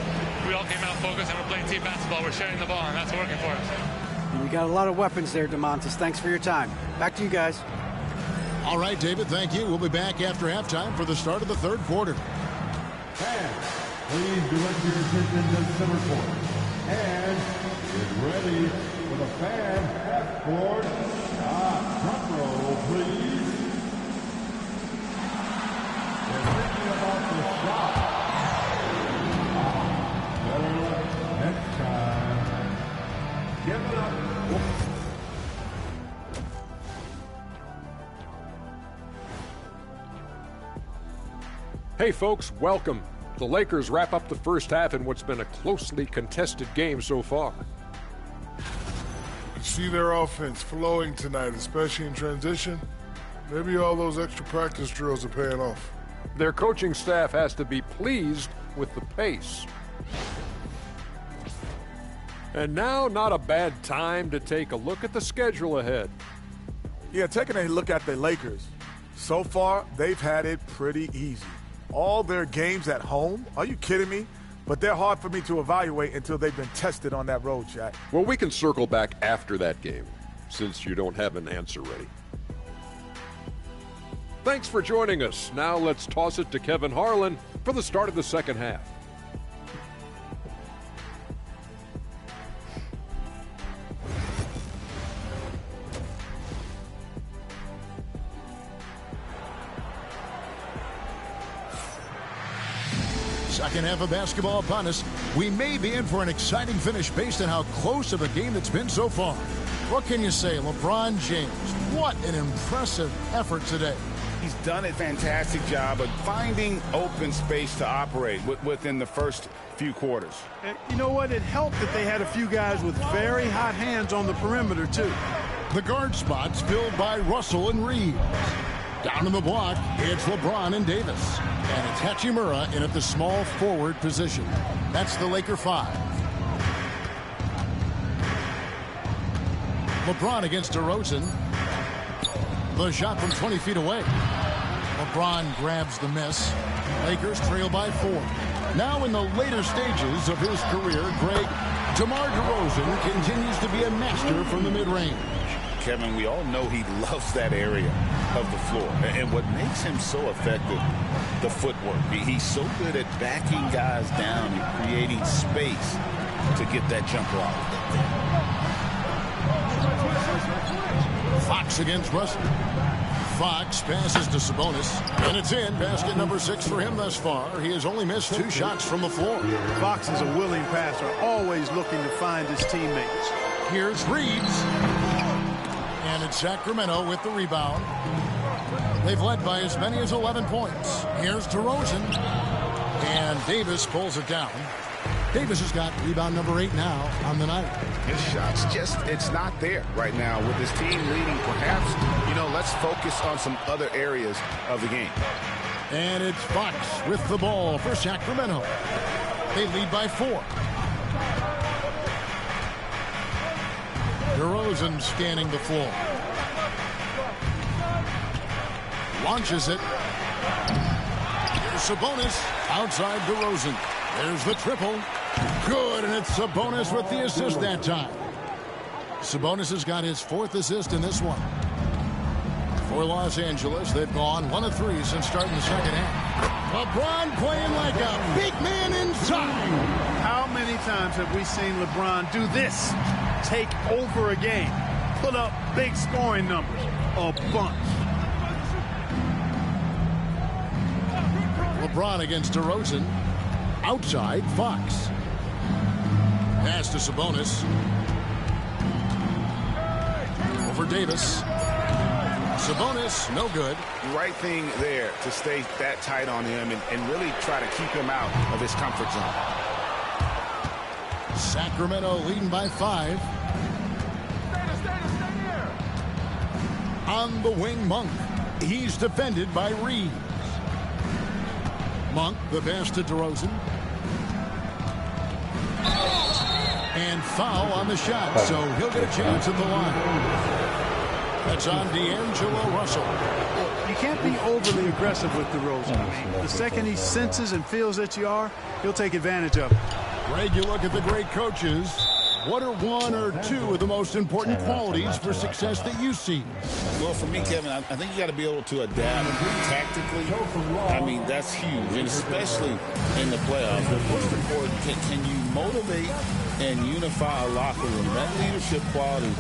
[SPEAKER 7] We all came out focused and we're playing team basketball. We're sharing the ball, and that's working for us.
[SPEAKER 5] We got a lot of weapons there, DeMontis. Thanks for your time. Back to you guys.
[SPEAKER 1] All right, David, thank you. We'll be back after halftime for the start of the third quarter.
[SPEAKER 8] Fans, please direct your attention to center court. And get ready for the fan half-court shot. Front row, please. They're thinking about the shot. Better luck next time. Give it up.
[SPEAKER 9] Hey folks, welcome. The Lakers wrap up the first half in what's been a closely contested game so far.
[SPEAKER 10] See their offense flowing tonight, especially in transition. Maybe all those extra practice drills are paying off.
[SPEAKER 9] Their coaching staff has to be pleased with the pace. And now, not a bad time to take a look at the schedule ahead.
[SPEAKER 11] Yeah, taking a look at the Lakers. So far, they've had it pretty easy. all their games at home? Are you kidding me? But they're hard for me to evaluate until they've been tested on that road, Jack.
[SPEAKER 9] Well, we can circle back after that game, since you don't have an answer ready. Thanks for joining us. Now let's toss it to Kevin Harlan for the start of the second half.
[SPEAKER 1] Second half of basketball upon us. We may be in for an exciting finish based on how close of a game it's been so far. What can you say, LeBron James? What an impressive effort today.
[SPEAKER 3] He's done a fantastic job of finding open space to operate within the first few quarters.
[SPEAKER 4] And you know what? It helped that they had a few guys with very hot hands on the perimeter, too.
[SPEAKER 1] The guard spots filled by Russell and Reeves. Down in the block, it's LeBron and Davis. And it's Hachimura in at the small forward position. That's the Laker 5. LeBron against DeRozan. The shot from 20 feet away. LeBron grabs the miss. Lakers trail by 4. Now in the later stages of his career, Greg, DeMar DeRozan continues to be a master from the mid-range.
[SPEAKER 3] Kevin, we all know he loves that area of the floor. And what makes him so effective, the footwork. He's so good at backing guys down and creating space to get that jumper off.
[SPEAKER 1] Fox against Russell. Fox passes to Sabonis, and it's in. Basket number 6 for him thus far. He has only missed 2 shots from the floor.
[SPEAKER 4] Fox is a willing passer, always looking to find his teammates.
[SPEAKER 1] Here's Reeves. And it's Sacramento with the rebound. They've led by as many as 11 points. Here's DeRozan. And Davis pulls it down. Davis has got rebound number 8 now on the night.
[SPEAKER 3] His shot's it's not there right now with his team leading. Perhaps, let's focus on some other areas of the game.
[SPEAKER 1] And it's Fox with the ball for Sacramento. They lead by 4. DeRozan scanning the floor. Launches it. Here's Sabonis outside DeRozan. There's the triple. Good, and it's Sabonis with the assist that time. Sabonis has got his 4th assist in this one. For Los Angeles, they've gone 1 of 3 since starting the second half. LeBron playing like a big man inside.
[SPEAKER 4] How many times have we seen LeBron do this? Take over a game. Put up big scoring numbers. A bunch.
[SPEAKER 1] LeBron against DeRozan. Outside, Fox. Pass to Sabonis. Over Davis. Sabonis, no good.
[SPEAKER 3] Right thing there to stay that tight on him and really try to keep him out of his comfort zone.
[SPEAKER 1] Sacramento leading by 5. On the wing, Monk. He's defended by Reeves. Monk, the pass to DeRozan. And foul on the shot, so he'll get a chance at the line. That's on D'Angelo Russell.
[SPEAKER 4] You can't be overly aggressive with DeRozan. The second he senses and feels that you are, he'll take advantage of it.
[SPEAKER 1] Greg, you look at the great coaches. What are 1 or 2 of the most important qualities for success that you see?
[SPEAKER 3] Well, for me, Kevin, I think you got to be able to adapt tactically. I mean, that's huge, and especially in the playoffs. But most important, can you motivate and unify a locker room? That leadership quality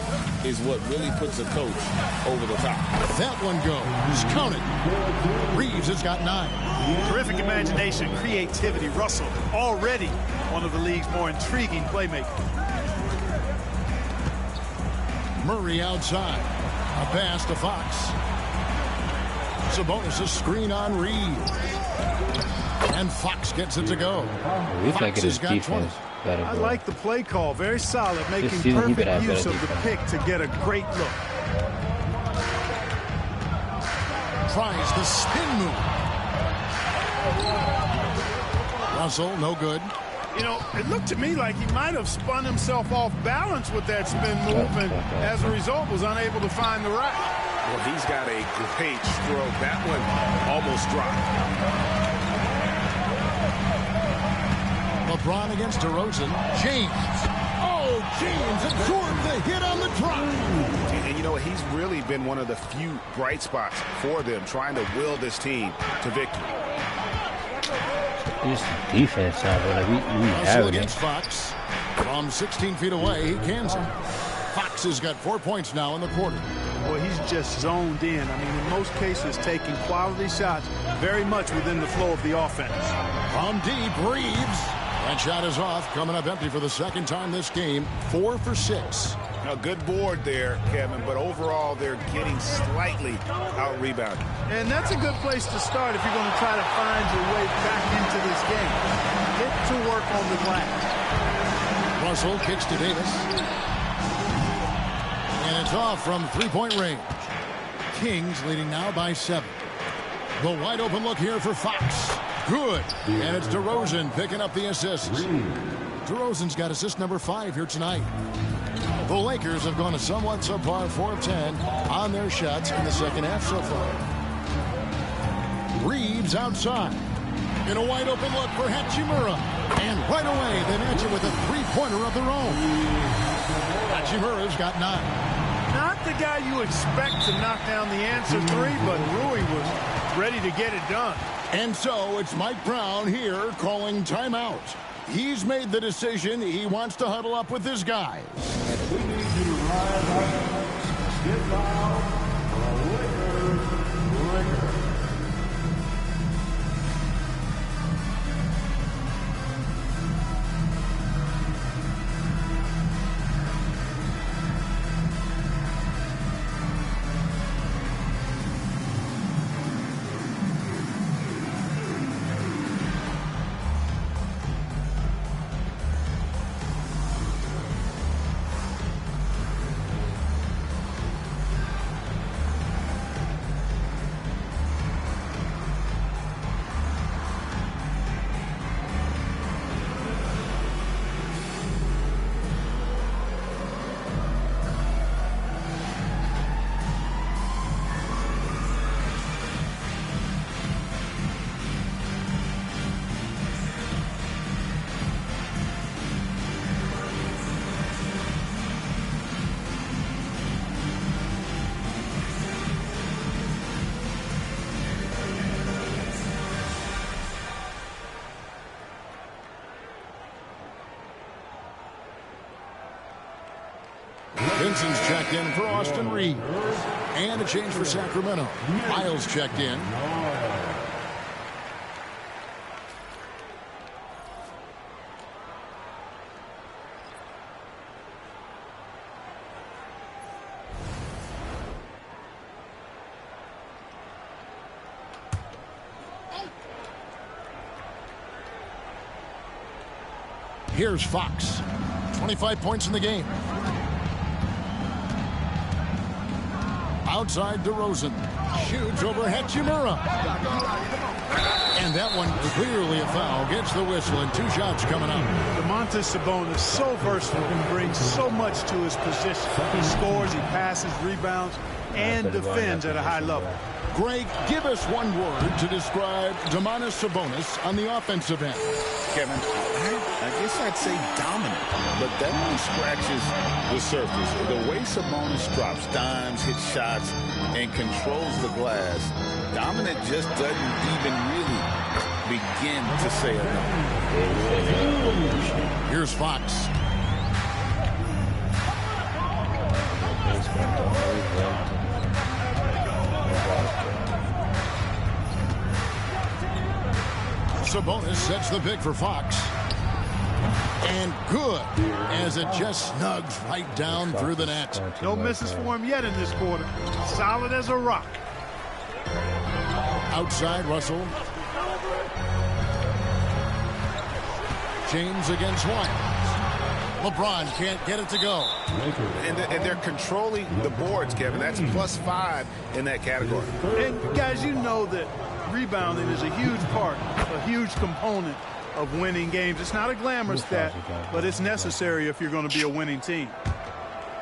[SPEAKER 3] is what really puts a coach over the top.
[SPEAKER 1] That one goes. Count it. Reeves has got 9.
[SPEAKER 4] Terrific imagination, creativity. Russell, already one of the league's more intriguing playmakers.
[SPEAKER 1] Murray outside. A pass to Fox. Sabonis' screen on Reeves. And Fox gets it to go.
[SPEAKER 6] Fox has got 20.
[SPEAKER 4] I like the play call. Very solid. Making perfect use of the pick to get a great look.
[SPEAKER 1] Tries the spin move. Russell, no good.
[SPEAKER 4] It looked to me like he might have spun himself off balance with that spin move, and as a result was unable to find the rack.
[SPEAKER 3] Well, he's got a great stroke. That one almost dropped.
[SPEAKER 1] LeBron against DeRozan. James. Oh, James absorbed the hit on the drive.
[SPEAKER 3] And you know, he's really been one of the few bright spots for them, trying to will this team to victory.
[SPEAKER 6] Just the defense, but we have it.
[SPEAKER 1] Against Fox. From 16 feet away, he cans it. Fox has got 4 points now in the quarter.
[SPEAKER 4] Well, he's just zoned in. I mean, in most cases, taking quality shots very much within the flow of the offense.
[SPEAKER 1] From deep, Reeves. That shot is off, coming up empty for the second time this game. 4 for 6.
[SPEAKER 3] A good board there, Kevin, but overall they're getting slightly out-rebounded.
[SPEAKER 4] And that's a good place to start if you're going to try to find your way back into this game. Get to work on the glass.
[SPEAKER 1] Russell kicks to Davis. And it's off from three-point range. Kings leading now by 7. The wide open look here for Fox. Good. And it's DeRozan picking up the assists. DeRozan's got assist number 5 here tonight. The Lakers have gone a somewhat subpar 4 of 10 on their shots in the second half so far. Reeves outside. In a wide open look for Hachimura. And right away they match it with a three-pointer of their own. Hachimura's got 9.
[SPEAKER 4] Not the guy you expect to knock down the answer 3, but Rui was ready to get it done.
[SPEAKER 1] And so it's Mike Brown here calling timeout. He's made the decision. He wants to huddle up with his guys.
[SPEAKER 8] We need you to rise up, get down, Lakers.
[SPEAKER 1] Vincent's checked in for Austin Reeves. And a change for Sacramento. Miles checked in. Here's Fox. 25 points in the game. Outside DeRozan. Shoots over Hachimura. And that one clearly a foul. Gets the whistle and 2 shots coming up.
[SPEAKER 4] Domantas Sabonis so versatile and brings so much to his position. He scores, he passes, rebounds, and defends at a high level.
[SPEAKER 1] Greg, give us one word to describe Domantas Sabonis on the offensive end.
[SPEAKER 3] Kevin, I guess I'd say dominant, but that only scratches the surface. The way Sabonis drops dimes, hits shots, and controls the glass, dominant just doesn't even really begin to say enough.
[SPEAKER 1] Here's Fox. Sabonis sets the pick for Fox. And good, as it just snugs right down through the net.
[SPEAKER 4] No misses for him yet in this quarter. Solid as a rock.
[SPEAKER 1] Outside, Russell. James against White. LeBron can't get it to go.
[SPEAKER 3] And they're controlling the boards, Kevin. That's +5 in that category.
[SPEAKER 4] And guys, you know that rebounding is a huge part, a huge component of winning games. It's not a glamour stat, but it's necessary if you're going to be a winning team.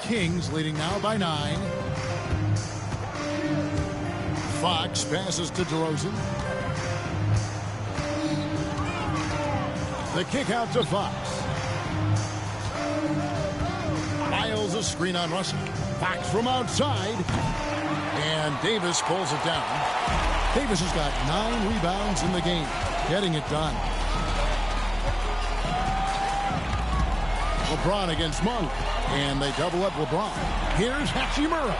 [SPEAKER 1] Kings leading now by 9. Fox passes to DeRozan. The kick out to Fox. Miles a screen on Russell. Fox from outside. And Davis pulls it down. Davis has got 9 rebounds in the game. Getting it done. LeBron against Monk. And they double up LeBron. Here's Hachimura.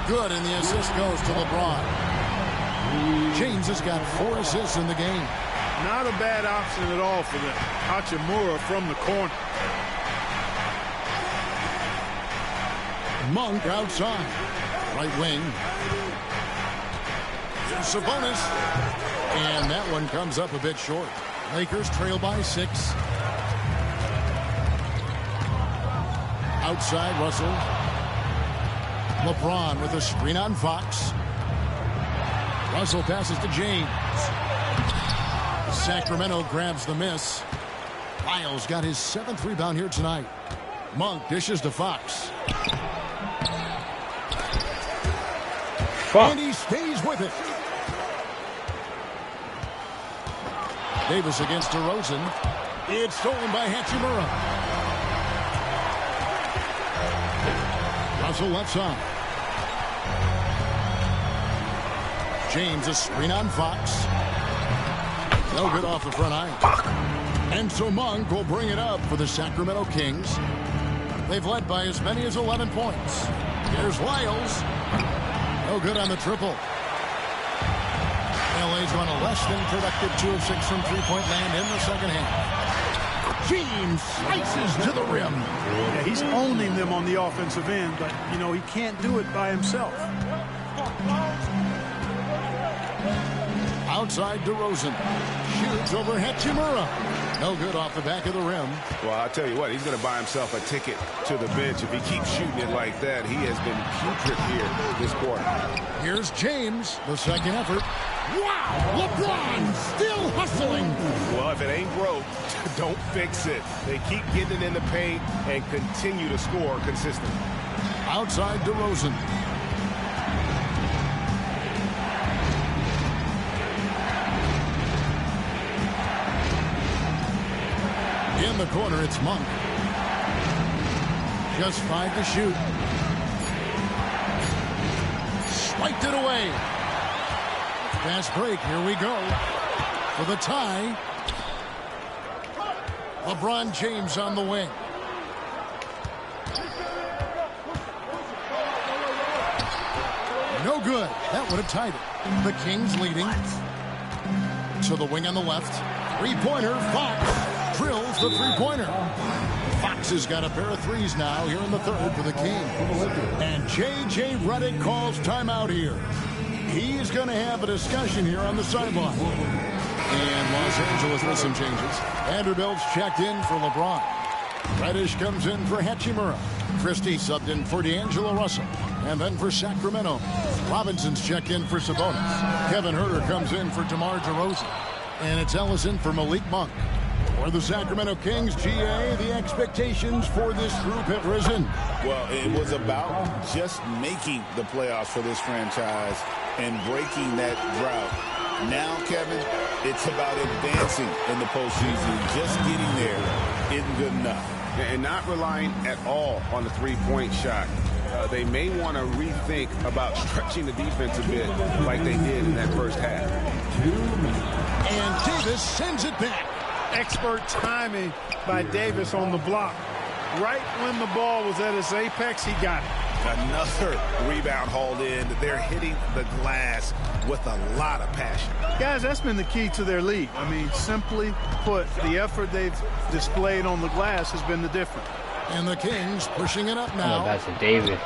[SPEAKER 1] Good, and the assist goes to LeBron. James has got 4 assists in the game.
[SPEAKER 4] Not a bad option at all for them. Hachimura from the corner.
[SPEAKER 1] Monk outside. Right wing. Sabonis. And that one comes up a bit short. Lakers trail by 6. Outside Russell. LeBron with a screen on Fox. Russell passes to James. Sacramento grabs the miss. Miles got his 7th rebound here tonight. Monk dishes to Fox. And he stays with it. Davis against DeRozan. It's stolen by Hachimura. Russell left side. James a screen on Fox. No good off the front iron. And so Monk will bring it up for the Sacramento Kings. They've led by as many as 11 points. Here's Lyles. No good on the triple. LA's on a less than productive 2 of 6 from three-point land in the second half. James slices to the rim.
[SPEAKER 4] Yeah, he's owning them on the offensive end, but, you know, he can't do it by himself.
[SPEAKER 1] Outside DeRozan. Shoots over Hachimura. No good off the back of the rim.
[SPEAKER 3] Well, I'll tell you what, he's going to buy himself a ticket to the bench. If he keeps shooting it like that, he has been putrid here this quarter.
[SPEAKER 1] Here's James, the second effort. Wow! LeBron still hustling.
[SPEAKER 3] Well, if it ain't broke, don't fix it. They keep getting it in the paint and continue to score consistently.
[SPEAKER 1] Outside DeRozan. In the corner, it's Monk. Just 5 to shoot. Swiped it away. Fast break. Here we go. For the tie. LeBron James on the wing. No good. That would have tied it. The Kings leading. To the wing on the left. Three-pointer. Fox drills the three-pointer. Fox has got a pair of threes now here in the third for the Kings. And J.J. Redick calls timeout here. He's going to have a discussion here on the sideline. And Los Angeles with some changes. Vanderbilt's checked in for LeBron. Reddish comes in for Hachimura. Christie subbed in for D'Angelo Russell. And then for Sacramento, Robinson's checked in for Sabonis. Kevin Huerter comes in for DeMar DeRozan. And it's Ellison for Malik Monk. For the Sacramento Kings, GA, the expectations for this group have risen.
[SPEAKER 3] Well, it was about just making the playoffs for this franchise and breaking that drought. Now, Kevin, it's about advancing in the postseason. Just getting there isn't good enough. And not relying at all on the three-point shot. They may want to rethink about stretching the defense a bit like they did in that first half.
[SPEAKER 1] And Davis sends it back.
[SPEAKER 4] Expert timing by Davis on the block. Right when the ball was at its apex, he got it.
[SPEAKER 3] Another rebound hauled in. They're hitting the glass with a lot of passion.
[SPEAKER 4] Guys, that's been the key to their league. I mean, simply put, the effort they've displayed on the glass has been the difference.
[SPEAKER 1] And the Kings pushing it up now.
[SPEAKER 6] Oh, that's a David.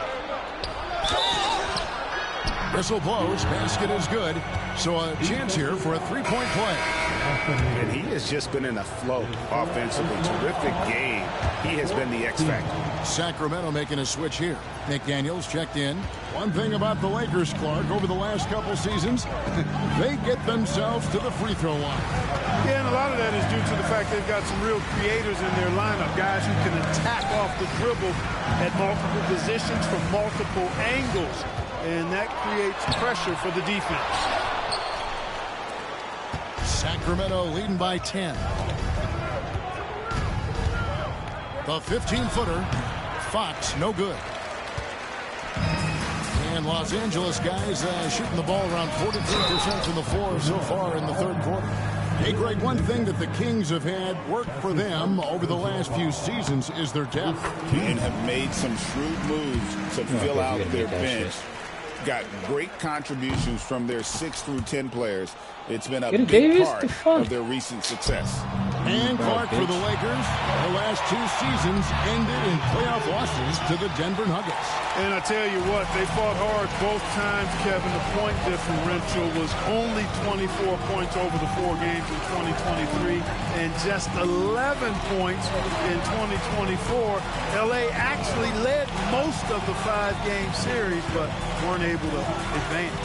[SPEAKER 1] Whistle blows. Basket is good. So a chance here for a three-point play.
[SPEAKER 3] And he has just been in a flow offensively. Terrific game. He has been the X factor.
[SPEAKER 1] Sacramento making a switch here. McDaniels checked in. One thing about the Lakers, Clark, over the last couple seasons, they get themselves to the free throw line.
[SPEAKER 4] Yeah, and a lot of that is due to the fact they've got some real creators in their lineup, guys who can attack off the dribble at multiple positions from multiple angles, and that creates pressure for the defense.
[SPEAKER 1] Sacramento leading by 10. The 15-footer. Fox, no good. And Los Angeles guys shooting the ball around 43% from the floor so far in the third quarter. Hey, Greg, one thing that the Kings have had work for them over the last few seasons is their depth.
[SPEAKER 3] And have made some shrewd moves to fill out their bench. Got great contributions from their 6 through 10 players. It's been a big part of their recent success.
[SPEAKER 1] And Clark for the Lakers. The last 2 seasons ended in playoff losses to the Denver Nuggets.
[SPEAKER 4] And I tell you what, they fought hard both times, Kevin. The point differential was only 24 points over the 4 games in 2023 and just 11 points in 2024. LA actually led most of the 5-game series, but weren't able to advance.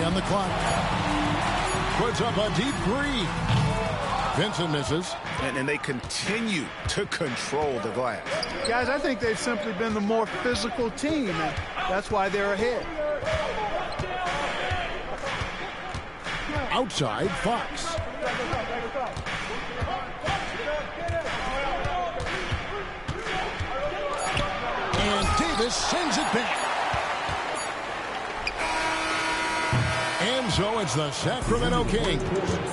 [SPEAKER 1] On the clock. Puts up a deep 3. Vincent misses.
[SPEAKER 3] And they continue to control the glass.
[SPEAKER 4] Guys, I think they've simply been the more physical team, and that's why they're ahead.
[SPEAKER 1] Outside, Fox. And Davis sends it back. And so it's the Sacramento Kings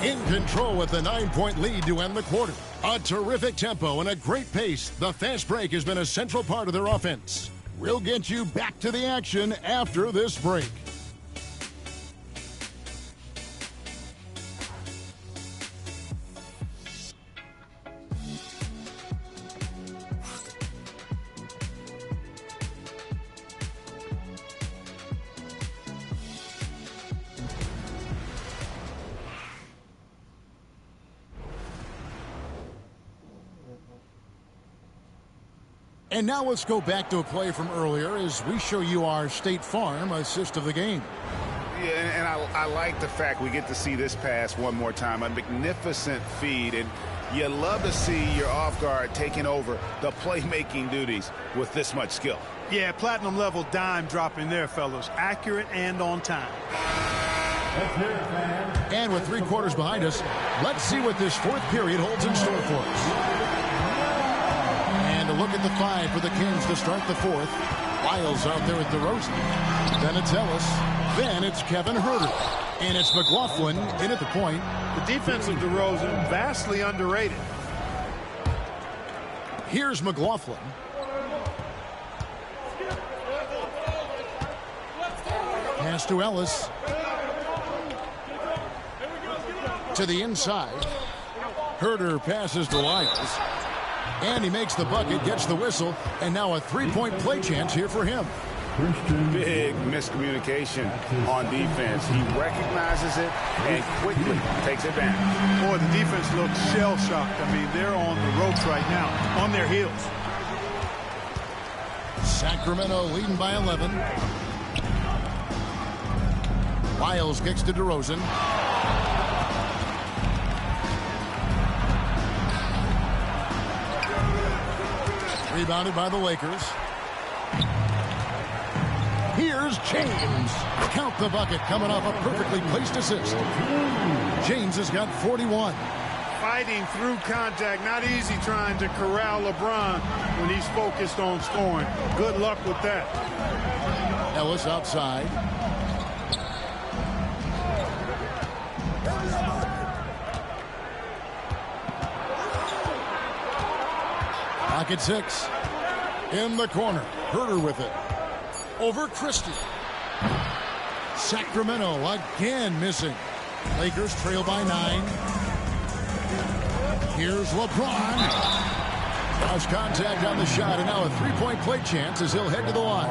[SPEAKER 1] in control with the 9-point lead to end the quarter. A terrific tempo and a great pace. The fast break has been a central part of their offense. We'll get you back to the action after this break. And now let's go back to a play from earlier as we show you our State Farm assist of the game.
[SPEAKER 3] Yeah, and I like the fact we get to see this pass one more time. A magnificent feed, and you love to see your off guard taking over the playmaking duties with this much skill.
[SPEAKER 4] Yeah, platinum level dime dropping there, fellas. Accurate and on time.
[SPEAKER 1] And with 3 quarters behind us, let's see what this 4th period holds in store for us. A look at the 5 for the Kings to start the 4th. Wiles out there with DeRozan. Then it's Ellis. Then it's Kevin Huerter. And it's McLaughlin in at the point.
[SPEAKER 4] The defense of DeRozan vastly underrated.
[SPEAKER 1] Here's McLaughlin. Pass to Ellis. To the inside. Huerter passes to Wiles. And he makes the bucket, gets the whistle, and now a 3-point play chance here for him.
[SPEAKER 3] Big miscommunication on defense. He recognizes it and quickly takes advantage.
[SPEAKER 4] Boy, the defense looks shell-shocked. I mean, they're on the ropes right now, on their heels.
[SPEAKER 1] Sacramento leading by 11. Wiles kicks to DeRozan. Rebounded by the Lakers. Here's James. Count the bucket coming off a perfectly placed assist. James has got 41.
[SPEAKER 4] Fighting through contact. Not easy trying to corral LeBron when he's focused on scoring. Good luck with that.
[SPEAKER 1] Ellis outside. Pocket 6. In the corner. Huerter with it. Over Christie. Sacramento again missing. Lakers trail by 9. Here's LeBron. Lost contact on the shot, and now a 3-point play chance as he'll head to the line.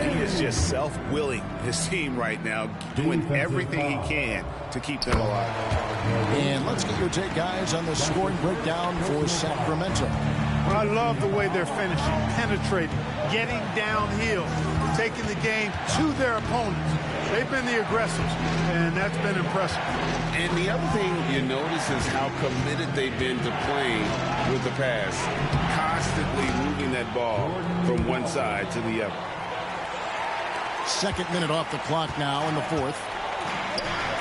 [SPEAKER 3] He is just self-willing, his team right now, doing everything he can to keep them alive.
[SPEAKER 1] And let's get your take, guys, on the scoring breakdown for Sacramento.
[SPEAKER 4] I love the way they're finishing, penetrating, getting downhill, taking the game to their opponents. They've been the aggressors, and that's been impressive.
[SPEAKER 12] And the other thing you notice is how committed they've been to playing with the pass, constantly moving that ball from one side to the other.
[SPEAKER 1] Second minute off the clock now in the 4th.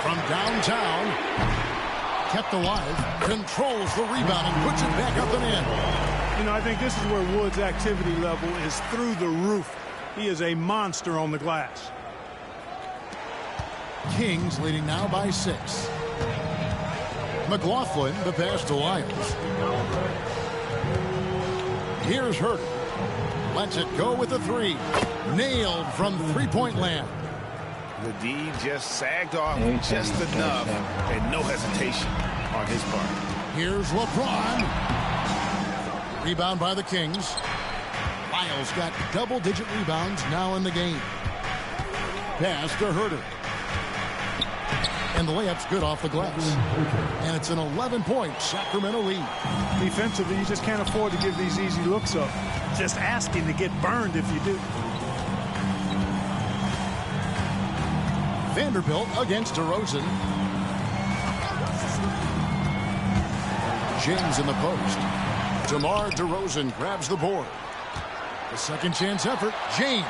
[SPEAKER 1] From downtown, kept alive, controls the rebound and puts it back up and in.
[SPEAKER 4] You know, I think this is where Wood's activity level is through the roof. He is a monster on the glass.
[SPEAKER 1] Kings leading now by 6. McLaughlin, the pass to Lyles. Here's Herter. Lets it go with the 3. Nailed from three-point land.
[SPEAKER 3] The D just sagged off just enough and no hesitation on his part.
[SPEAKER 1] Here's LeBron. Rebound by the Kings. Lyles got double-digit rebounds now in the game. Pass to Herter. And the layup's good off the glass. And it's an 11-point Sacramento lead.
[SPEAKER 4] Defensively, you just can't afford to give these easy looks up. Just asking to get burned if you do.
[SPEAKER 1] Vanderbilt against DeRozan. James in the post. DeMar DeRozan grabs the board. The second chance effort, James.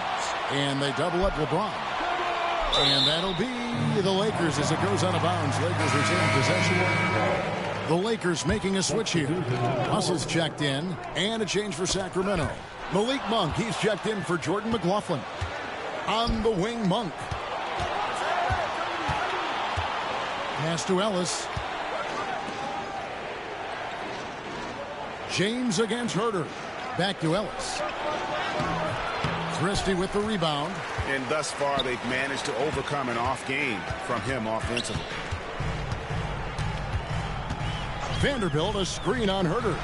[SPEAKER 1] And they double up LeBron. And that'll be the Lakers as it goes out of bounds. Lakers retain possession. The Lakers making a switch here. Russell's checked in. And a change for Sacramento. Malik Monk, he's checked in for Jordan McLaughlin. On the wing, Monk. Pass to Ellis. James against Herter. Back to Ellis. Christie with the rebound.
[SPEAKER 3] And thus far, they've managed to overcome an off game from him offensively.
[SPEAKER 1] Vanderbilt, a screen on Herter.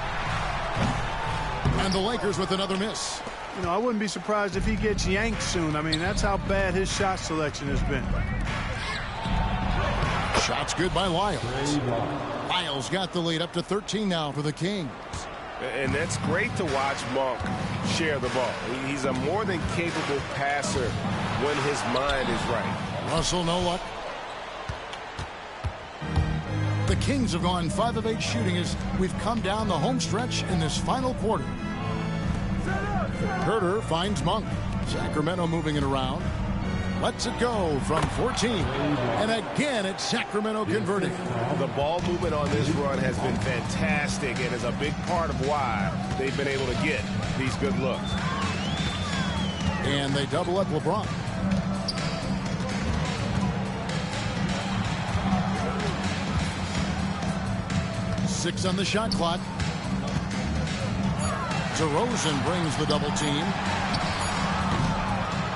[SPEAKER 1] And the Lakers with another miss.
[SPEAKER 4] You know, I wouldn't be surprised if he gets yanked soon. I mean, that's how bad his shot selection has been.
[SPEAKER 1] Shot's good by Lyles. Lyles got the lead up to 13 now for the Kings.
[SPEAKER 12] And that's great to watch Monk share the ball. He's a more than capable passer when his mind is right.
[SPEAKER 1] Russell, no luck. The Kings have gone 5 of 8 shooting as we've come down the home stretch in this final quarter. Herter finds Monk. Sacramento moving it around. Lets it go from 14. And again, it's Sacramento converting.
[SPEAKER 12] The ball movement on this run has been fantastic and is a big part of why they've been able to get these good looks.
[SPEAKER 1] And they double up LeBron. Six on the shot clock. DeRozan brings the double team.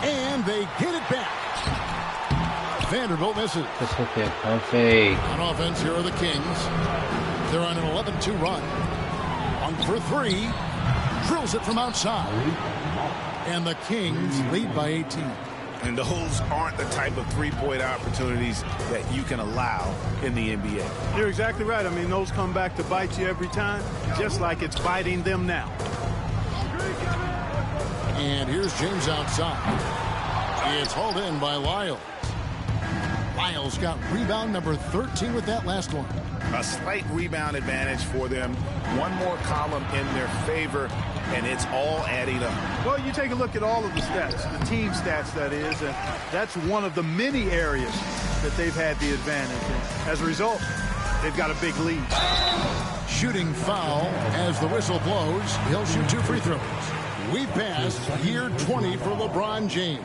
[SPEAKER 1] And they get it back. Vanderbilt misses. On offense, here are the Kings. They're on an 11-2 run. On for 3. Drills it from outside. And the Kings lead by 18.
[SPEAKER 3] And those aren't the type of three-point opportunities that you can allow in the NBA.
[SPEAKER 4] You're exactly right. I mean, those come back to bite you every time, just like it's biting them now.
[SPEAKER 1] And here's James outside. It's hauled in by Lyles. Lyles got rebound number 13 with that last one.
[SPEAKER 3] A slight rebound advantage for them. One more column in their favor, and it's all adding up.
[SPEAKER 4] Well, you take a look at all of the stats, the team stats, that is, and that's one of the many areas that they've had the advantage. And as a result, they've got a big lead.
[SPEAKER 1] Shooting foul as the whistle blows. He'll shoot 2 free throws. We passed year 20 for LeBron James.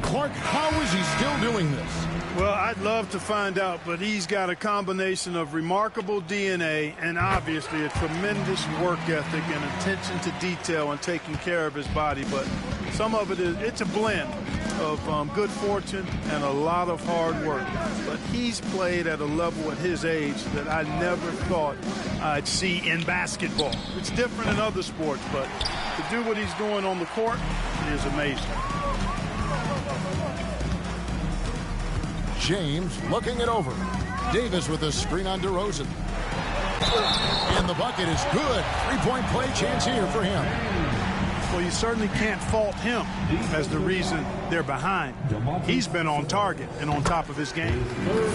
[SPEAKER 1] Clark, how is he still doing this?
[SPEAKER 4] Well, I'd love to find out, but he's got a combination of remarkable DNA and obviously a tremendous work ethic and attention to detail and taking care of his body. But some of it's a blend of good fortune and a lot of hard work. But he's played at a level at his age that I never thought I'd see in basketball. It's different in other sports, but to do what he's doing on the court is amazing.
[SPEAKER 1] James looking it over. Davis with a screen on DeRozan. And the bucket is good. 3-point play chance here for him.
[SPEAKER 4] Well, you certainly can't fault him as the reason they're behind. He's been on target and on top of his game.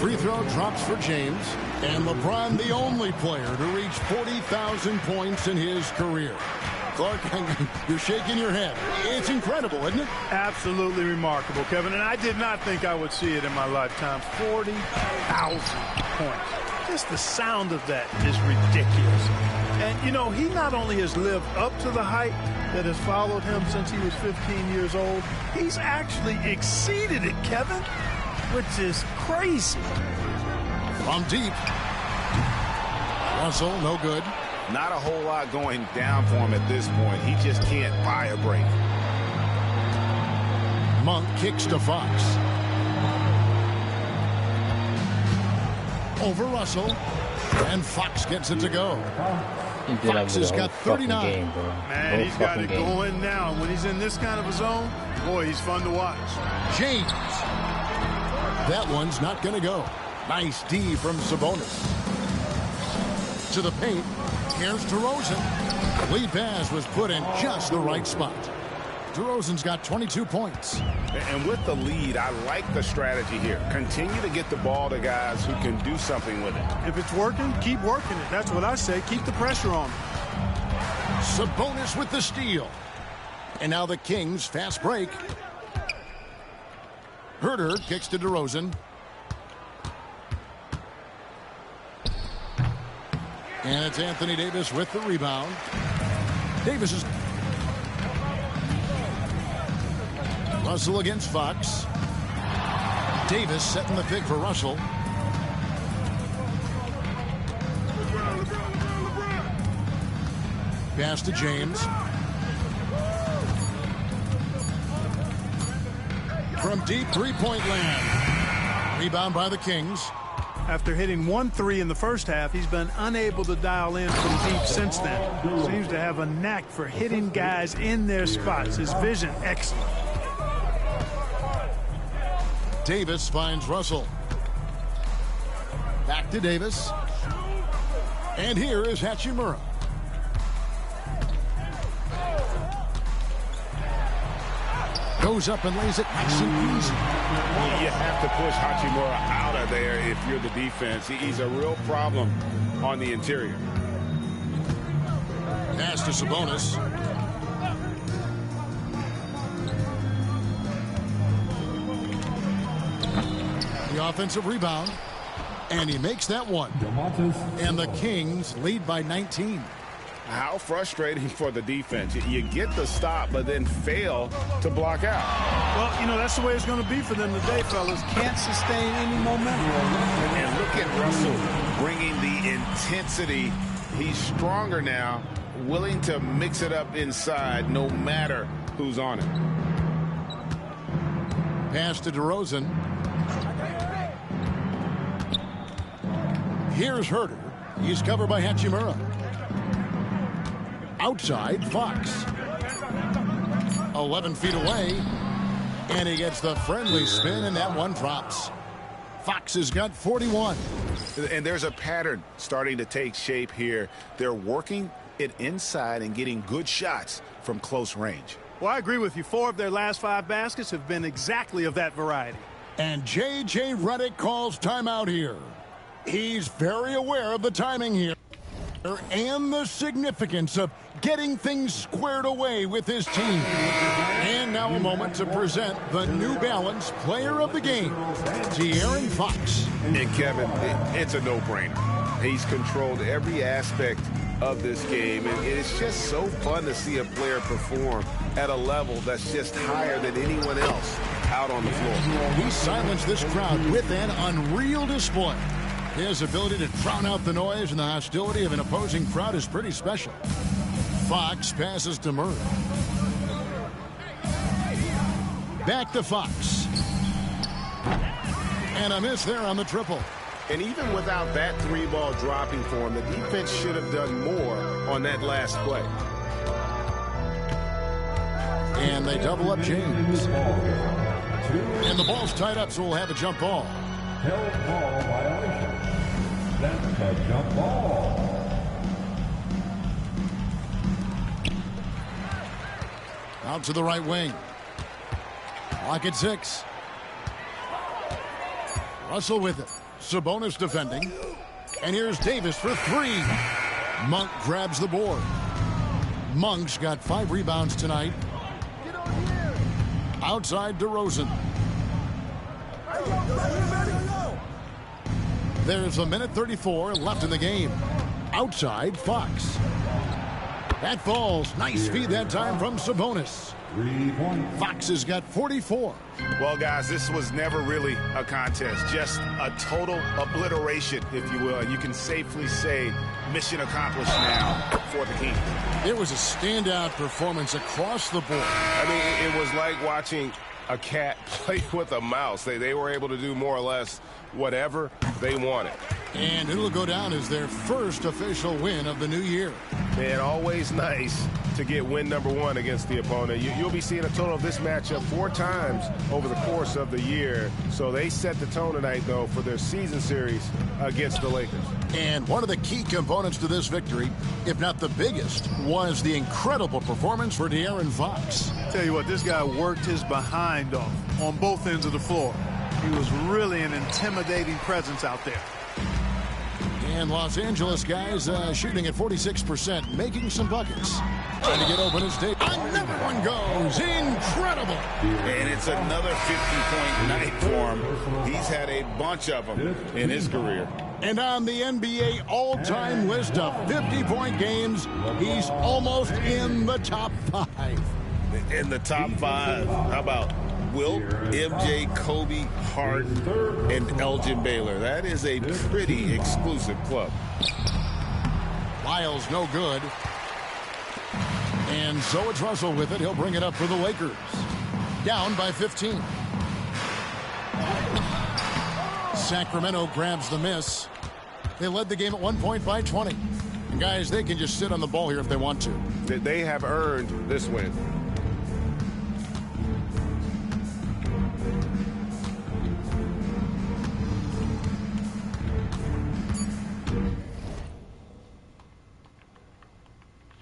[SPEAKER 1] Free throw drops for James. And LeBron, the only player to reach 40,000 points in his career. Clark, you're shaking your head. It's incredible, isn't it?
[SPEAKER 4] Absolutely remarkable, Kevin. And I did not think I would see it in my lifetime. 40,000 points. Just the sound of that is ridiculous. And, you know, he not only has lived up to the hype that has followed him since he was 15 years old, he's actually exceeded it, Kevin, which is crazy.
[SPEAKER 1] From deep. Russell, no good.
[SPEAKER 3] Not a whole lot going down for him at this point. He just can't buy a break.
[SPEAKER 1] Monk kicks to Fox. Over Russell. And Fox gets it to go. Fox has got 39.
[SPEAKER 6] Game,
[SPEAKER 4] Man, he's got it going now. When he's in this kind of a zone, boy, he's fun to watch. James.
[SPEAKER 1] That one's not going to go. Nice D from Sabonis. To the paint. Here's DeRozan. Lead pass was put in just the right spot. DeRozan's got 22 points.
[SPEAKER 3] And with the lead, I like the strategy here. Continue to get the ball to guys who can do something with it.
[SPEAKER 4] If it's working, keep working it. That's what I say. Keep the pressure on him.
[SPEAKER 1] Sabonis with the steal. And now the Kings fast break. Herter kicks to DeRozan. And it's Anthony Davis with the rebound. Davis is... Russell against Fox. Davis setting the pick for Russell. Pass to James. From deep three-point land. Rebound by the Kings.
[SPEAKER 4] After hitting 1-3 in the first half, he's been unable to dial in from deep since then. Seems to have a knack for hitting guys in their spots. His vision, excellent.
[SPEAKER 1] Davis finds Russell. Back to Davis. And here is Hachimura. Goes up and lays it nice and easy.
[SPEAKER 3] You have to push Hachimura out of there if you're the defense. He's a real problem on the interior.
[SPEAKER 1] Pass to Sabonis. The offensive rebound. And he makes that one. And the Kings lead by 19.
[SPEAKER 3] How frustrating for the defense. You get the stop, but then fail to block out.
[SPEAKER 4] Well, you know, that's the way it's going to be for them today, fellas. Can't sustain any momentum.
[SPEAKER 3] And look at Russell bringing the intensity. He's stronger now, willing to mix it up inside no matter who's on it.
[SPEAKER 1] Pass to DeRozan. Here's Herter. He's covered by Hachimura. Outside, Fox. 11 feet away. And he gets the friendly spin, and that one drops. Fox has got 41.
[SPEAKER 3] And there's a pattern starting to take shape here. They're working it inside and getting good shots from close range.
[SPEAKER 4] Well, I agree with you. 4 of their last 5 baskets have been exactly of that variety.
[SPEAKER 1] And J.J. Redick calls timeout here. He's very aware of the timing here and the significance of getting things squared away with his team. And now a moment to present the New Balance Player of the Game, De'Aaron Fox.
[SPEAKER 3] And Kevin, it's a no-brainer. He's controlled every aspect of this game, and it's just so fun to see a player perform at a level that's just higher than anyone else out on the floor.
[SPEAKER 1] He silenced this crowd with an unreal display. His ability to drown out the noise and the hostility of an opposing crowd is pretty special. Fox passes to Murray. Back to Fox. And a miss there on the triple.
[SPEAKER 3] And even without that 3-ball dropping for him, the defense should have done more on that last play.
[SPEAKER 1] And they double up James. And the ball's tied up, so we'll have a jump ball.
[SPEAKER 8] Held ball violation. That's a jump ball.
[SPEAKER 1] Out to the right wing. Clock at 6. Russell with it. Sabonis defending. And here's Davis for 3. Monk grabs the board. Monk's got 5 rebounds tonight. Outside DeRozan. There's a minute 34 left in the game. Outside, Fox. That falls. Nice feed that time from Sabonis. Fox has got 44.
[SPEAKER 3] Well, guys, this was never really a contest. Just a total obliteration, if you will. And you can safely say mission accomplished now for the Kings.
[SPEAKER 1] It was a standout performance across the board.
[SPEAKER 13] I mean, it was like watching a cat play with a mouse. They were able to do more or less whatever they wanted.
[SPEAKER 1] And it'll go down as their first official win of the new year.
[SPEAKER 13] Man, always nice to get win number one against the opponent. You'll be seeing a total of this matchup 4 times over the course of the year. So they set the tone tonight, though, for their season series against the Lakers.
[SPEAKER 1] And one of the key components to this victory, if not the biggest, was the incredible performance for De'Aaron Fox.
[SPEAKER 4] Tell you what, this guy worked his behind off on both ends of the floor. He was really an intimidating presence out there.
[SPEAKER 1] And Los Angeles guys shooting at 46%, making some buckets. Trying to get open as Dave. Another one goes. Incredible.
[SPEAKER 12] And it's another 50-point night for him. He's had a bunch of them in his career.
[SPEAKER 1] And on the NBA all-time list of 50-point games, he's almost in the top 5.
[SPEAKER 12] In the top 5, how about Wilt, MJ, Kobe, Harden, and Elgin Baylor? That is a pretty exclusive club.
[SPEAKER 1] Lyles no good. And so it's Russell with it. He'll bring it up for the Lakers. Down by 15. Sacramento grabs the miss. They led the game at one point by 20. And guys, they can just sit on the ball here if they want to.
[SPEAKER 13] They have earned this win.